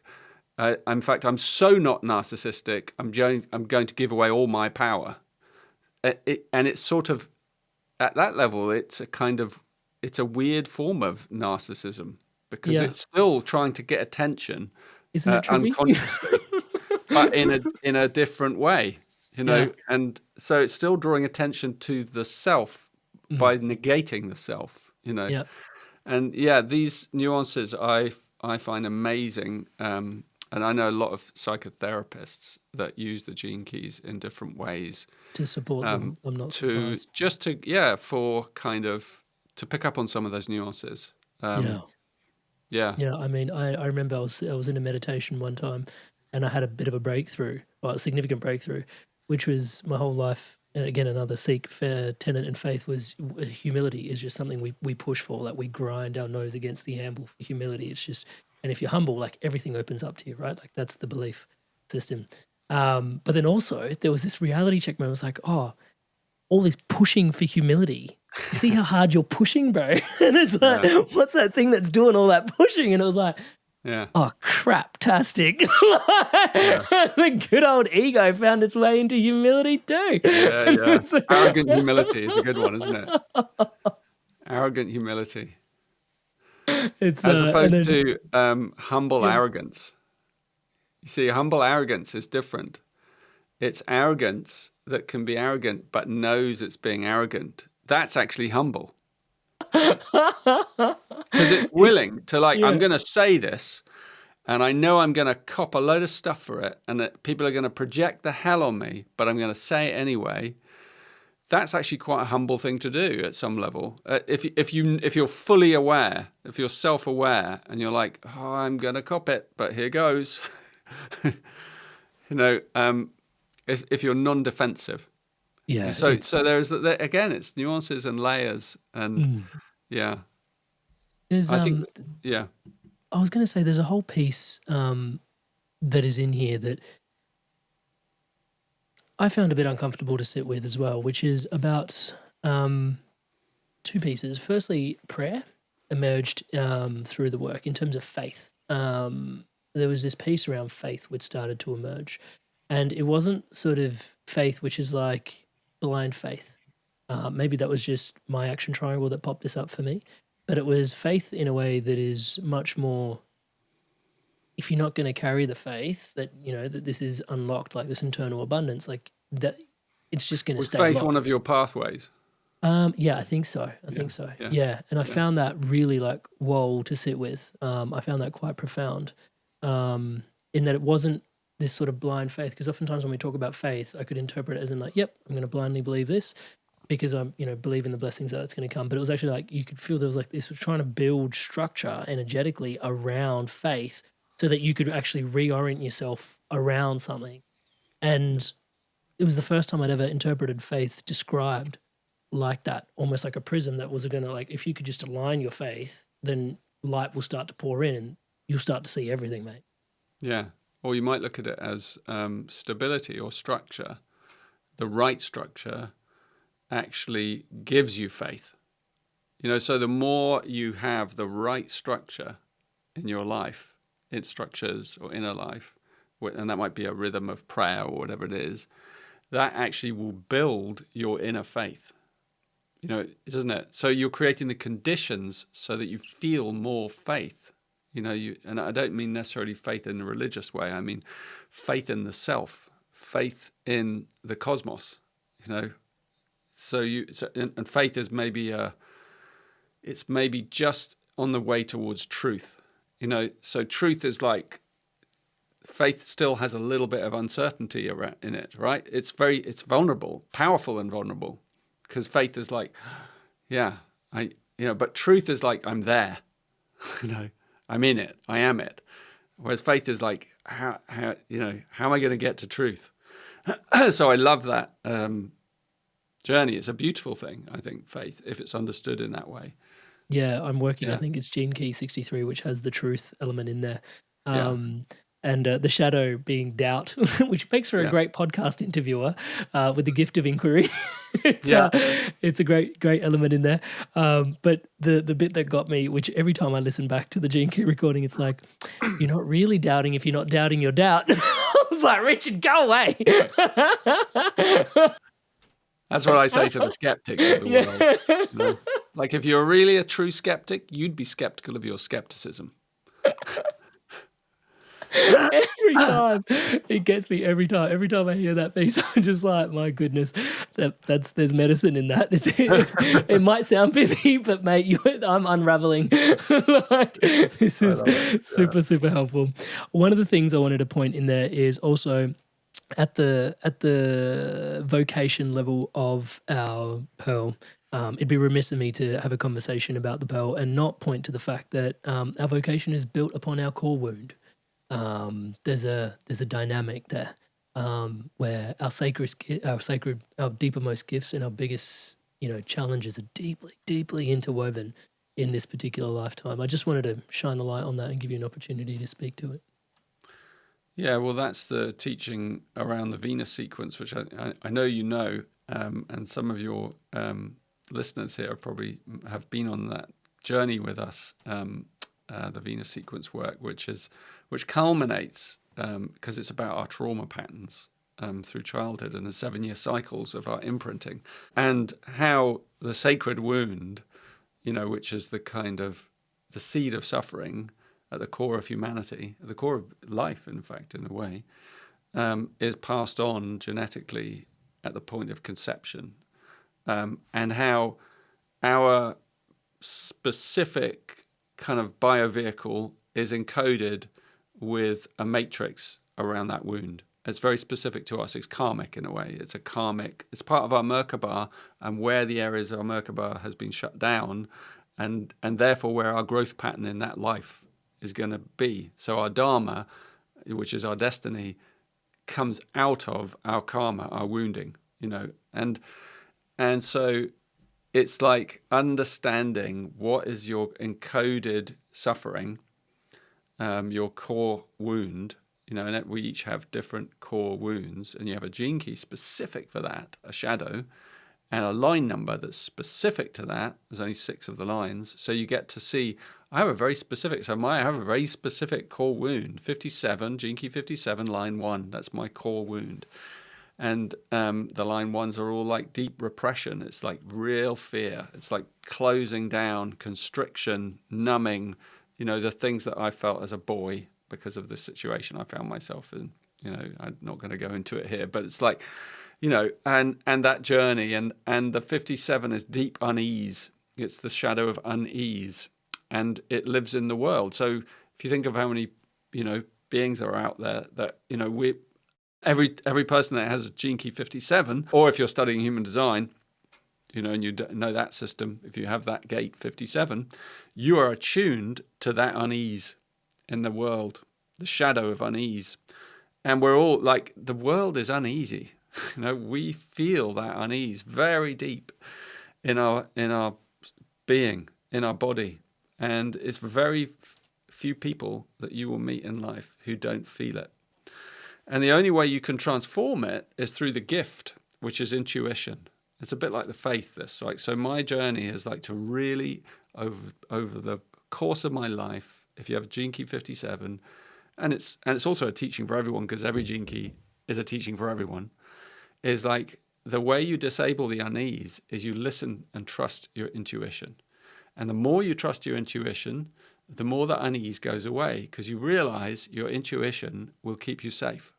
In fact, I'm so not narcissistic, I'm going to give away all my power. And it's sort of, at that level, it's a weird form of narcissism, because it's still trying to get attention, isn't it trippy? unconsciously, but in a different way, And so it's still drawing attention to the self by negating the self, Yeah. And these nuances I find amazing, and I know a lot of psychotherapists that use the Gene Keys in different ways To support them. I'm not surprised. for kind of to pick up on some of those nuances. Yeah. I mean, I remember I was in a meditation one time, and I had a bit of a breakthrough, a significant breakthrough, which was my whole life. And again, another Sikh tenet in faith was humility is just something we push for. Like we grind our nose against the anvil for humility. It's just, and if you're humble, like everything opens up to you, right? Like that's the belief system. But then also there was this reality check moment. I was like, oh, all this pushing for humility. You see how hard you're pushing, bro? And it's like, what's that thing that's doing all that pushing? And it was like, oh, crap-tastic. The good old ego found its way into humility too. Arrogant humility is a good one, isn't it? Arrogant humility. It's as opposed to humble arrogance. You see, humble arrogance is different. It's arrogance that can be arrogant but knows it's being arrogant. That's actually humble. Because it's willing to I'm going to say this and I know I'm going to cop a load of stuff for it and that people are going to project the hell on me, but I'm going to say it anyway. That's actually quite a humble thing to do at some level. If you're fully aware, if you're self-aware and you're like, oh, I'm going to cop it, but here goes. If you're non-defensive. Yeah. So there's again, it's nuances and layers and There's I think I was going to say there's a whole piece that is in here that I found a bit uncomfortable to sit with as well, which is about two pieces. Firstly, prayer emerged through the work in terms of faith. There was this piece around faith which started to emerge. And it wasn't sort of faith which is like blind faith. Maybe that was just my action triangle that popped this up for me. But it was faith in a way that is much more, if you're not going to carry the faith that, that this is unlocked, like this internal abundance, like that, it's just going to stay faith locked. One of your pathways? Yeah, I think so. I think so. Yeah. And I found that really whoa to sit with. I found that quite profound in that it wasn't this sort of blind faith, because oftentimes when we talk about faith, I could interpret it as in yep, I'm going to blindly believe this because I'm, believe in the blessings that it's going to come. But it was actually you could feel there was this was trying to build structure energetically around faith so that you could actually reorient yourself around something. And it was the first time I'd ever interpreted faith described like that, almost like a prism that was going to if you could just align your faith, then light will start to pour in and you'll start to see everything, mate. Yeah. Or you might look at it as stability or structure. The right structure actually gives you faith. So the more you have the right structure in your life, in structures or inner life, and that might be a rhythm of prayer or whatever it is, that actually will build your inner faith. Isn't it? So you're creating the conditions so that you feel more faith. And I don't mean necessarily faith in a religious way. I mean faith in the self, faith in the cosmos. And faith is maybe it's maybe just on the way towards truth. So truth is faith still has a little bit of uncertainty in it, right? It's vulnerable, powerful and vulnerable, because faith is but truth is I'm there, I'm in it, I am it. Whereas faith is how am I going to get to truth? So I love that journey. It's a beautiful thing, I think, faith, if it's understood in that way. Yeah, I'm working, I think it's Gene Key 63, which has the truth element in there. And the shadow being doubt, which makes for a great podcast interviewer with the gift of inquiry. It's a great element in there. But the bit that got me, which every time I listen back to the Gene Key recording, it's you're not really doubting if you're not doubting your doubt. I was like, Richard, go away. That's what I say to the skeptics of the world. If you're really a true skeptic, you'd be skeptical of your skepticism. Every time it gets me. Every time I hear that piece, I'm just like, my goodness, there's medicine in that. It might sound pithy, but mate, I'm unraveling. This is super helpful. One of the things I wanted to point in there is also at the vocation level of our pearl. It'd be remiss of me to have a conversation about the pearl and not point to the fact that our vocation is built upon our core wound. There's a dynamic there where our deepermost gifts and our biggest challenges are deeply interwoven in this particular lifetime. I just wanted to shine the light on that and give you an opportunity to speak to it. Yeah, well, that's the teaching around the Venus sequence, which I know you know, and some of your listeners here probably have been on that journey with us, the Venus sequence work, which culminates because it's about our trauma patterns through childhood and the 7-year cycles of our imprinting, and how the sacred wound, which is the kind of the seed of suffering at the core of humanity, at the core of life, in fact, in a way, is passed on genetically at the point of conception, and how our specific kind of biovehicle is encoded with a matrix around that wound. It's very specific to us. It's karmic in a way. It's part of our Merkabah, and where the areas of our Merkabah has been shut down, and therefore where our growth pattern in that life is going to be. So our dharma, which is our destiny, comes out of our karma, our wounding, and so it's like understanding what is your encoded suffering, your core wound, and we each have different core wounds, and you have a gene key specific for that, a shadow, and a line number that's specific to that. There's only 6 of the lines. So you get to see, I have a very specific core wound, 57, gene key 57, line 1. That's my core wound. And the line 1s are all like deep repression. It's like real fear. It's like closing down, constriction, numbing, the things that I felt as a boy because of the situation I found myself in. I'm not going to go into it here, but it's like, and that journey, and the 57 is deep unease. It's the shadow of unease, and it lives in the world. So if you think of how many, beings are out there that, every person that has a gene key 57, or if you're studying human design, and you know that system, if you have that gate 57, you are attuned to that unease in the world, the shadow of unease. And we're all like, the world is uneasy. We feel that unease very deep in our being, in our body. And it's very few people that you will meet in life who don't feel it. And the only way you can transform it is through the gift, which is intuition. It's a bit like the faith, this. So my journey is like to really, over the course of my life, if you have a gene key 57, and it's also a teaching for everyone, because every gene key is a teaching for everyone, is like the way you disable the unease is you listen and trust your intuition. And the more you trust your intuition, the more the unease goes away, because you realize your intuition will keep you safe.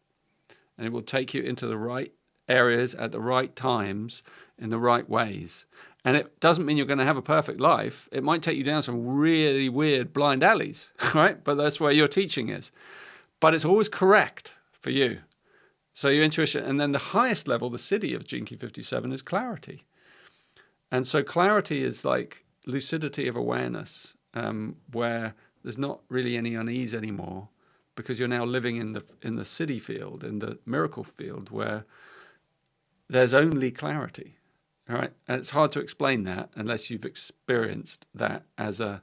And it will take you into the right areas at the right times in the right ways. And it doesn't mean you're going to have a perfect life. It might take you down some really weird blind alleys, right? But that's where your teaching is. But it's always correct for you. So your intuition, and then the highest level, the city of gene key 57, is clarity. And so clarity is like lucidity of awareness, where there's not really any unease anymore, because you're now living in the city field, in the miracle field, where there's only clarity. All right, and it's hard to explain that unless you've experienced that as a,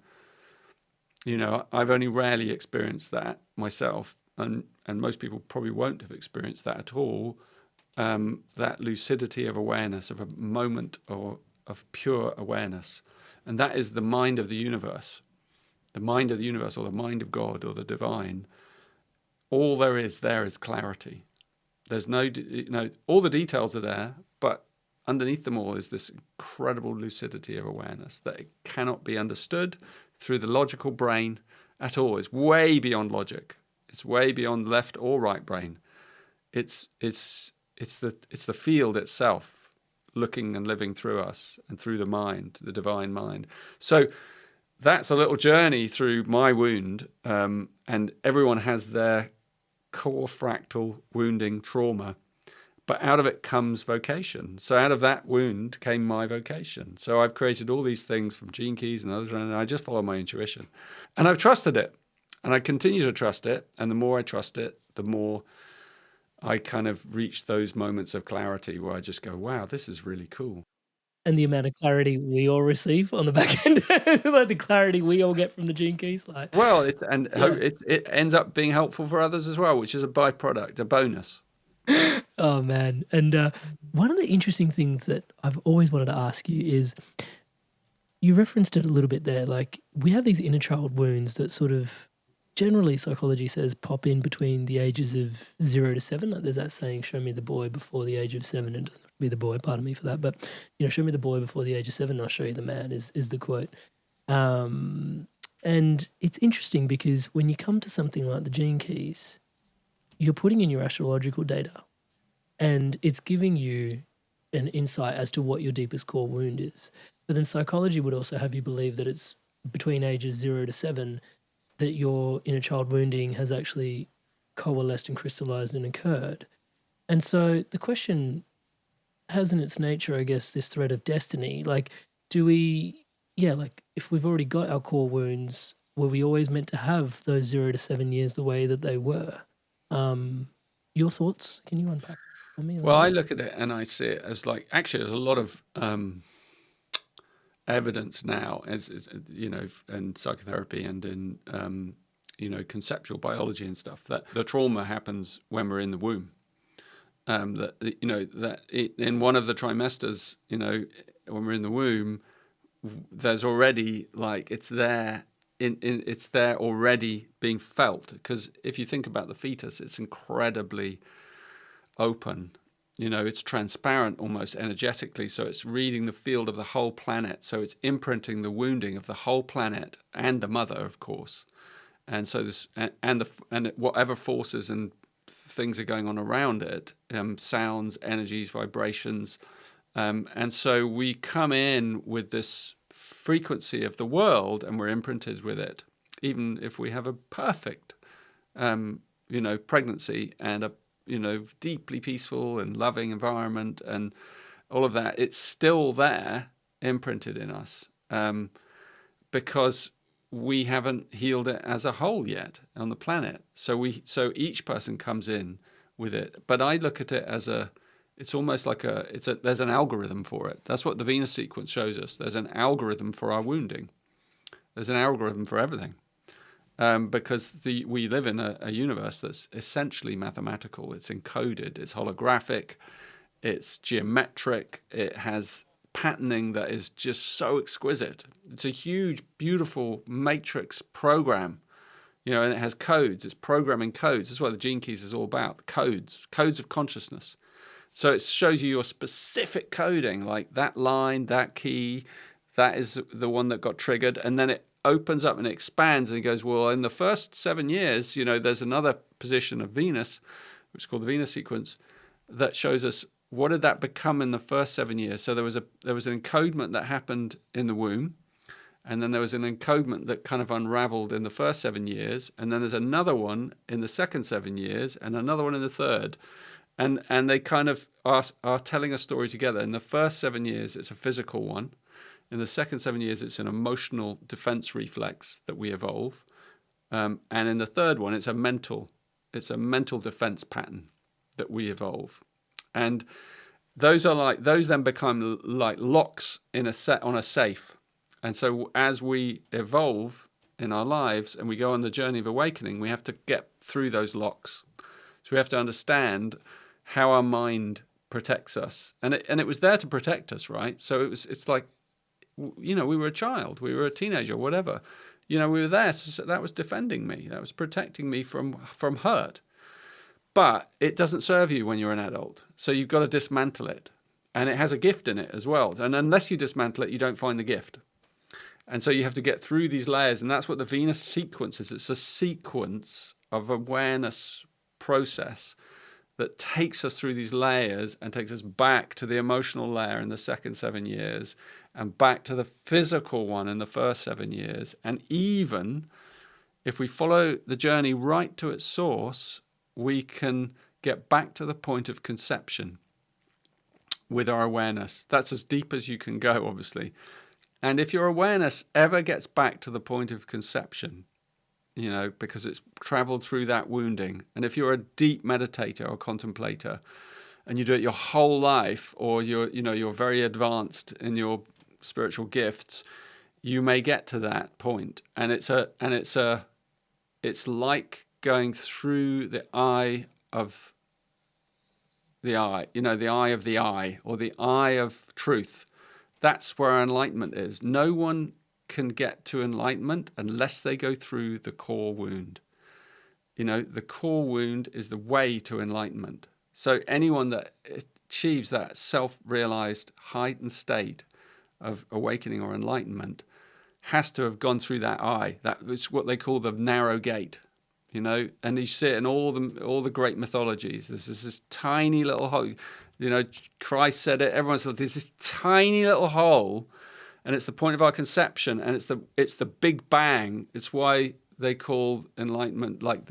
I've only rarely experienced that myself, and most people probably won't have experienced that at all. That lucidity of awareness, of a moment or of pure awareness, and that is the mind of the universe, or the mind of God, or the divine. All there is clarity. There's no, all the details are there, but underneath them all is this incredible lucidity of awareness that it cannot be understood through the logical brain at all. It's way beyond logic. It's way beyond left or right brain. It's the field itself looking and living through us and through the mind, the divine mind. So that's a little journey through my wound, and everyone has their core fractal wounding trauma, but out of it comes vocation. So out of that wound came my vocation. So I've created all these things from gene keys and others, and I just follow my intuition, and I've trusted it, and I continue to trust it. And the more I trust it, the more I kind of reach those moments of clarity where I just go, wow, this is really cool. and the amount of clarity we all receive on the back end, like the clarity we all get from the gene keys, like Well, yeah. it ends up being helpful for others as well, which is a byproduct, a bonus. Oh man. And one of the interesting things that I've always wanted to ask you is you referenced it a little bit there. Like we have these inner child wounds that sort of generally psychology says pop in between the ages of 0 to 7. Like there's that saying, show me the boy before the age of 7. And be the boy, pardon me for that. But, show me the boy before the age of 7 and I'll show you the man is the quote. And it's interesting because when you come to something like the gene keys, you're putting in your astrological data and it's giving you an insight as to what your deepest core wound is. But then psychology would also have you believe that it's between ages 0 to 7 that your inner child wounding has actually coalesced and crystallized and occurred. And so the question has in its nature, I guess, this thread of destiny. Like, like if we've already got our core wounds, were we always meant to have those 0 to 7 years the way that they were? Your thoughts? Can you unpack for me? Well, I look at it and I see it as like, actually, there's a lot of evidence now, in psychotherapy and in, conceptual biology and stuff, that the trauma happens when we're in the womb. In one of the trimesters, when we're in the womb, there's already it's there. It's there already being felt, because if you think about the fetus, it's incredibly open. It's transparent almost energetically, so it's reading the field of the whole planet. So it's imprinting the wounding of the whole planet and the mother, of course. And so whatever forces and things are going on around it, sounds, energies, vibrations, and so we come in with this frequency of the world and we're imprinted with it, even if we have a perfect pregnancy and a deeply peaceful and loving environment and all of that. It's still there, imprinted in us, because we haven't healed it as a whole yet on the planet. So each person comes in with it, but I look at it as it's almost like there's an algorithm for it. That's what the Venus sequence shows us. There's an algorithm for our wounding. There's an algorithm for everything. Because we live in a universe that's essentially mathematical. It's encoded, it's holographic, it's geometric, it has patterning that is just so exquisite. It's a huge, beautiful matrix program, and it has codes. It's programming codes. That's what the Gene Keys is all about. Codes of consciousness. So it shows you your specific coding, like that line, that key, that is the one that got triggered, and then it opens up and it expands and it goes, well, in the first 7 years, there's another position of Venus, which is called the Venus sequence, that shows us what did that become in the first 7 years. So there was an encodement that happened in the womb, and then there was an encodement that kind of unraveled in the first 7 years, and then there's another one in the second 7 years, and another one in the third. And they kind of are telling a story together. In the first 7 years, it's a physical one. In the second 7 years, it's an emotional defense reflex that we evolve. And in the third one, it's a mental defense pattern that we evolve. And those then become like locks on a safe. And so as we evolve in our lives and we go on the journey of awakening, we have to get through those locks. So we have to understand how our mind protects us. And it was there to protect us, right? So it's like, we were a child, we were a teenager, whatever. We were there. So that was defending me. That was protecting me from hurt. But it doesn't serve you when you're an adult. So you've got to dismantle it. And it has a gift in it as well. And unless you dismantle it, you don't find the gift. And so you have to get through these layers. And that's what the Venus sequence is. It's a sequence of awareness process that takes us through these layers and takes us back to the emotional layer in the second 7 years and back to the physical one in the first 7 years. And even if we follow the journey right to its source, we can get back to the point of conception with our awareness. That's as deep as you can go, obviously. And if your awareness ever gets back to the point of conception, because it's traveled through that wounding, and if you're a deep meditator or contemplator, and you do it your whole life, or you're very advanced in your spiritual gifts, you may get to that point, and it's like going through the eye of the eye, the eye of the eye, or the eye of truth. That's where enlightenment is. No one can get to enlightenment unless they go through the core wound. The core wound is the way to enlightenment. So anyone that achieves that self-realized heightened state of awakening or enlightenment has to have gone through that eye. That is what they call the narrow gate, and you see it in all the great mythologies. There's this tiny little hole. Christ said it. Everyone said there's this tiny little hole, and it's the point of our conception, and it's the Big Bang. It's why they call enlightenment like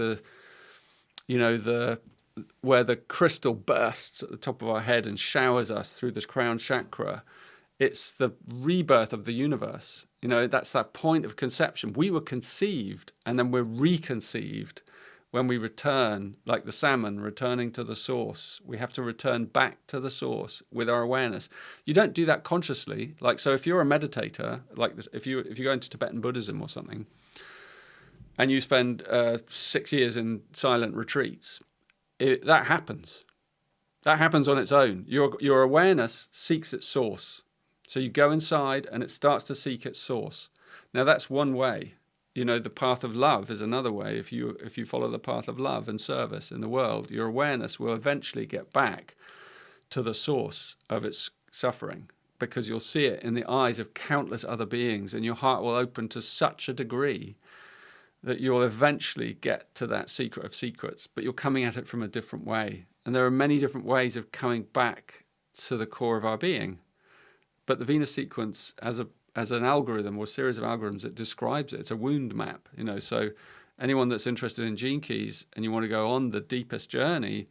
where the crystal bursts at the top of our head and showers us through this crown chakra. It's the rebirth of the universe. That's that point of conception. We were conceived, and then we're reconceived when we return, like the salmon returning to the source. We have to return back to the source with our awareness. You don't do that consciously. So if you're a meditator, like if you go into Tibetan Buddhism or something, and you spend 6 years in silent retreats, that happens. That happens on its own. Your awareness seeks its source. So you go inside and it starts to seek its source. Now that's one way. The path of love is another way. If you follow the path of love and service in the world, your awareness will eventually get back to the source of its suffering, because you'll see it in the eyes of countless other beings, and your heart will open to such a degree that you'll eventually get to that secret of secrets, but you're coming at it from a different way. And there are many different ways of coming back to the core of our being. But the Venus sequence, as an algorithm or series of algorithms, it describes it. It's a wound map, So anyone that's interested in gene keys and you want to go on the deepest journey,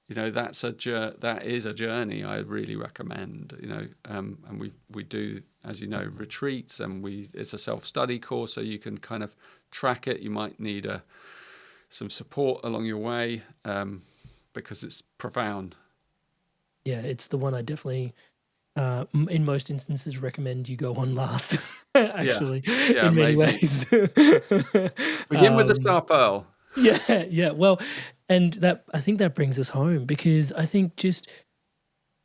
that is a journey I really recommend. And we do, as you know, retreats, and it's a self-study course, so you can kind of track it. You might need some support along your way, because it's profound. Yeah, it's the one I definitely, in most instances, recommend you go on last. Actually, in many ways. Begin with the Star Pearl. Yeah. Well, and I think that brings us home, because I think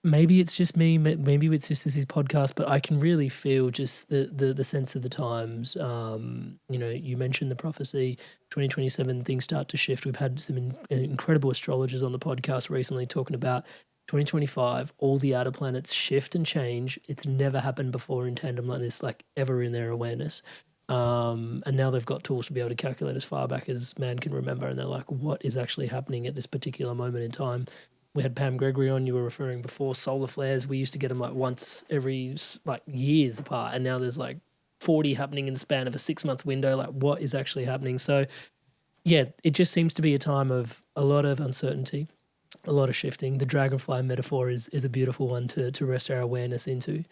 maybe it's just me, maybe it's just this podcast, but I can really feel just the sense of the times. You mentioned the prophecy, 2027, things start to shift. We've had some incredible astrologers on the podcast recently talking about 2025, all the outer planets shift and change. It's never happened before in tandem like this, like ever in their awareness. And now they've got tools to be able to calculate as far back as man can remember. And they're like, what is actually happening at this particular moment in time? We had Pam Gregory on, you were referring before, solar flares. We used to get them like once every years apart. And now there's 40 happening in the span of a 6-month window. Like, what is actually happening? So yeah, it just seems to be a time of a lot of uncertainty, a lot of shifting. The dragonfly metaphor is a beautiful one to rest our awareness into.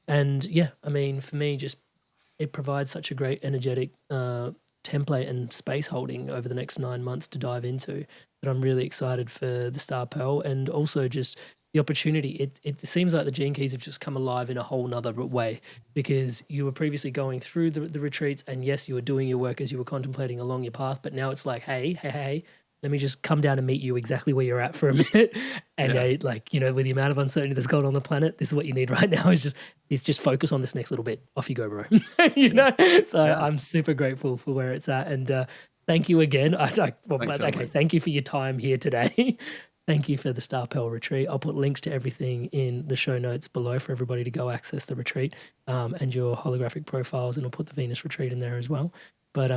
And yeah, I mean, for me, just it provides such a great energetic template and space holding over the next 9 months to dive into, that I'm really excited for the Star Pearl, and also just the opportunity. It seems like the Gene Keys have just come alive in a whole nother way, because you were previously going through the retreats, and yes, you were doing your work as you were contemplating along your path, but now it's like, hey, let me just come down and meet you exactly where you're at for a minute. And with the amount of uncertainty that's going on the planet, this is what you need right now, is just focus on this next little bit. Off you go, bro. So I'm super grateful for where it's at. And thank you again. Thank you for your time here today. Thank you for the Star Pearl retreat. I'll put links to everything in the show notes below for everybody to go access the retreat, and your holographic profiles, and I'll put the Venus retreat in there as well. But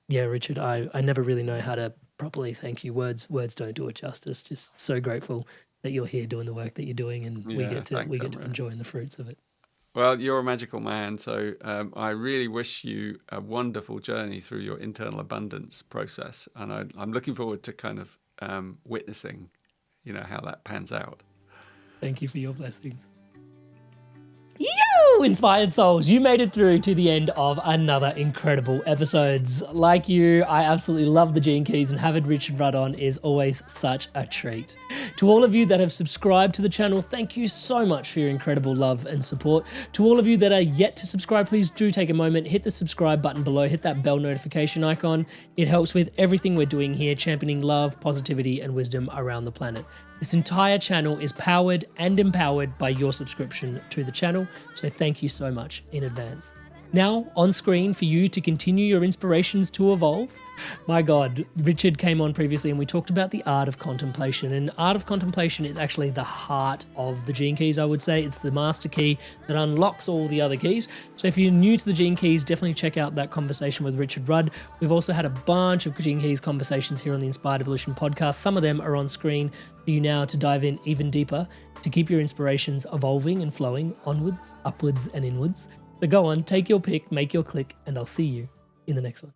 yeah, Richard, I never really know how to properly thank you. Words don't do it justice. Just so grateful that you're here doing the work that you're doing, and we get to enjoy the fruits of it. Well, you're a magical man, so I really wish you a wonderful journey through your internal abundance process, and I'm looking forward to kind of witnessing, how that pans out. Thank you for your blessings. You! Woo! Inspired souls, you made it through to the end of another incredible episodes. Like you, I absolutely love the Gene Keys, and having Richard Rudd on is always such a treat. To all of you that have subscribed to the channel, thank you so much for your incredible love and support. To all of you that are yet to subscribe, please do take a moment, hit the subscribe button below, hit that bell notification icon. It helps with everything we're doing here, championing love, positivity, and wisdom around the planet. This entire channel is powered and empowered by your subscription to the channel, so thank you so much in advance. Now, on screen for you to continue your inspirations to evolve. My God, Richard came on previously and we talked about the art of contemplation. And art of contemplation is actually the heart of the Gene Keys, I would say. It's the master key that unlocks all the other keys. So if you're new to the Gene Keys, definitely check out that conversation with Richard Rudd. We've also had a bunch of Gene Keys conversations here on the Inspired Evolution podcast. Some of them are on screen for you now to dive in even deeper, to keep your inspirations evolving and flowing onwards, upwards, and inwards. So go on, take your pick, make your click, and I'll see you in the next one.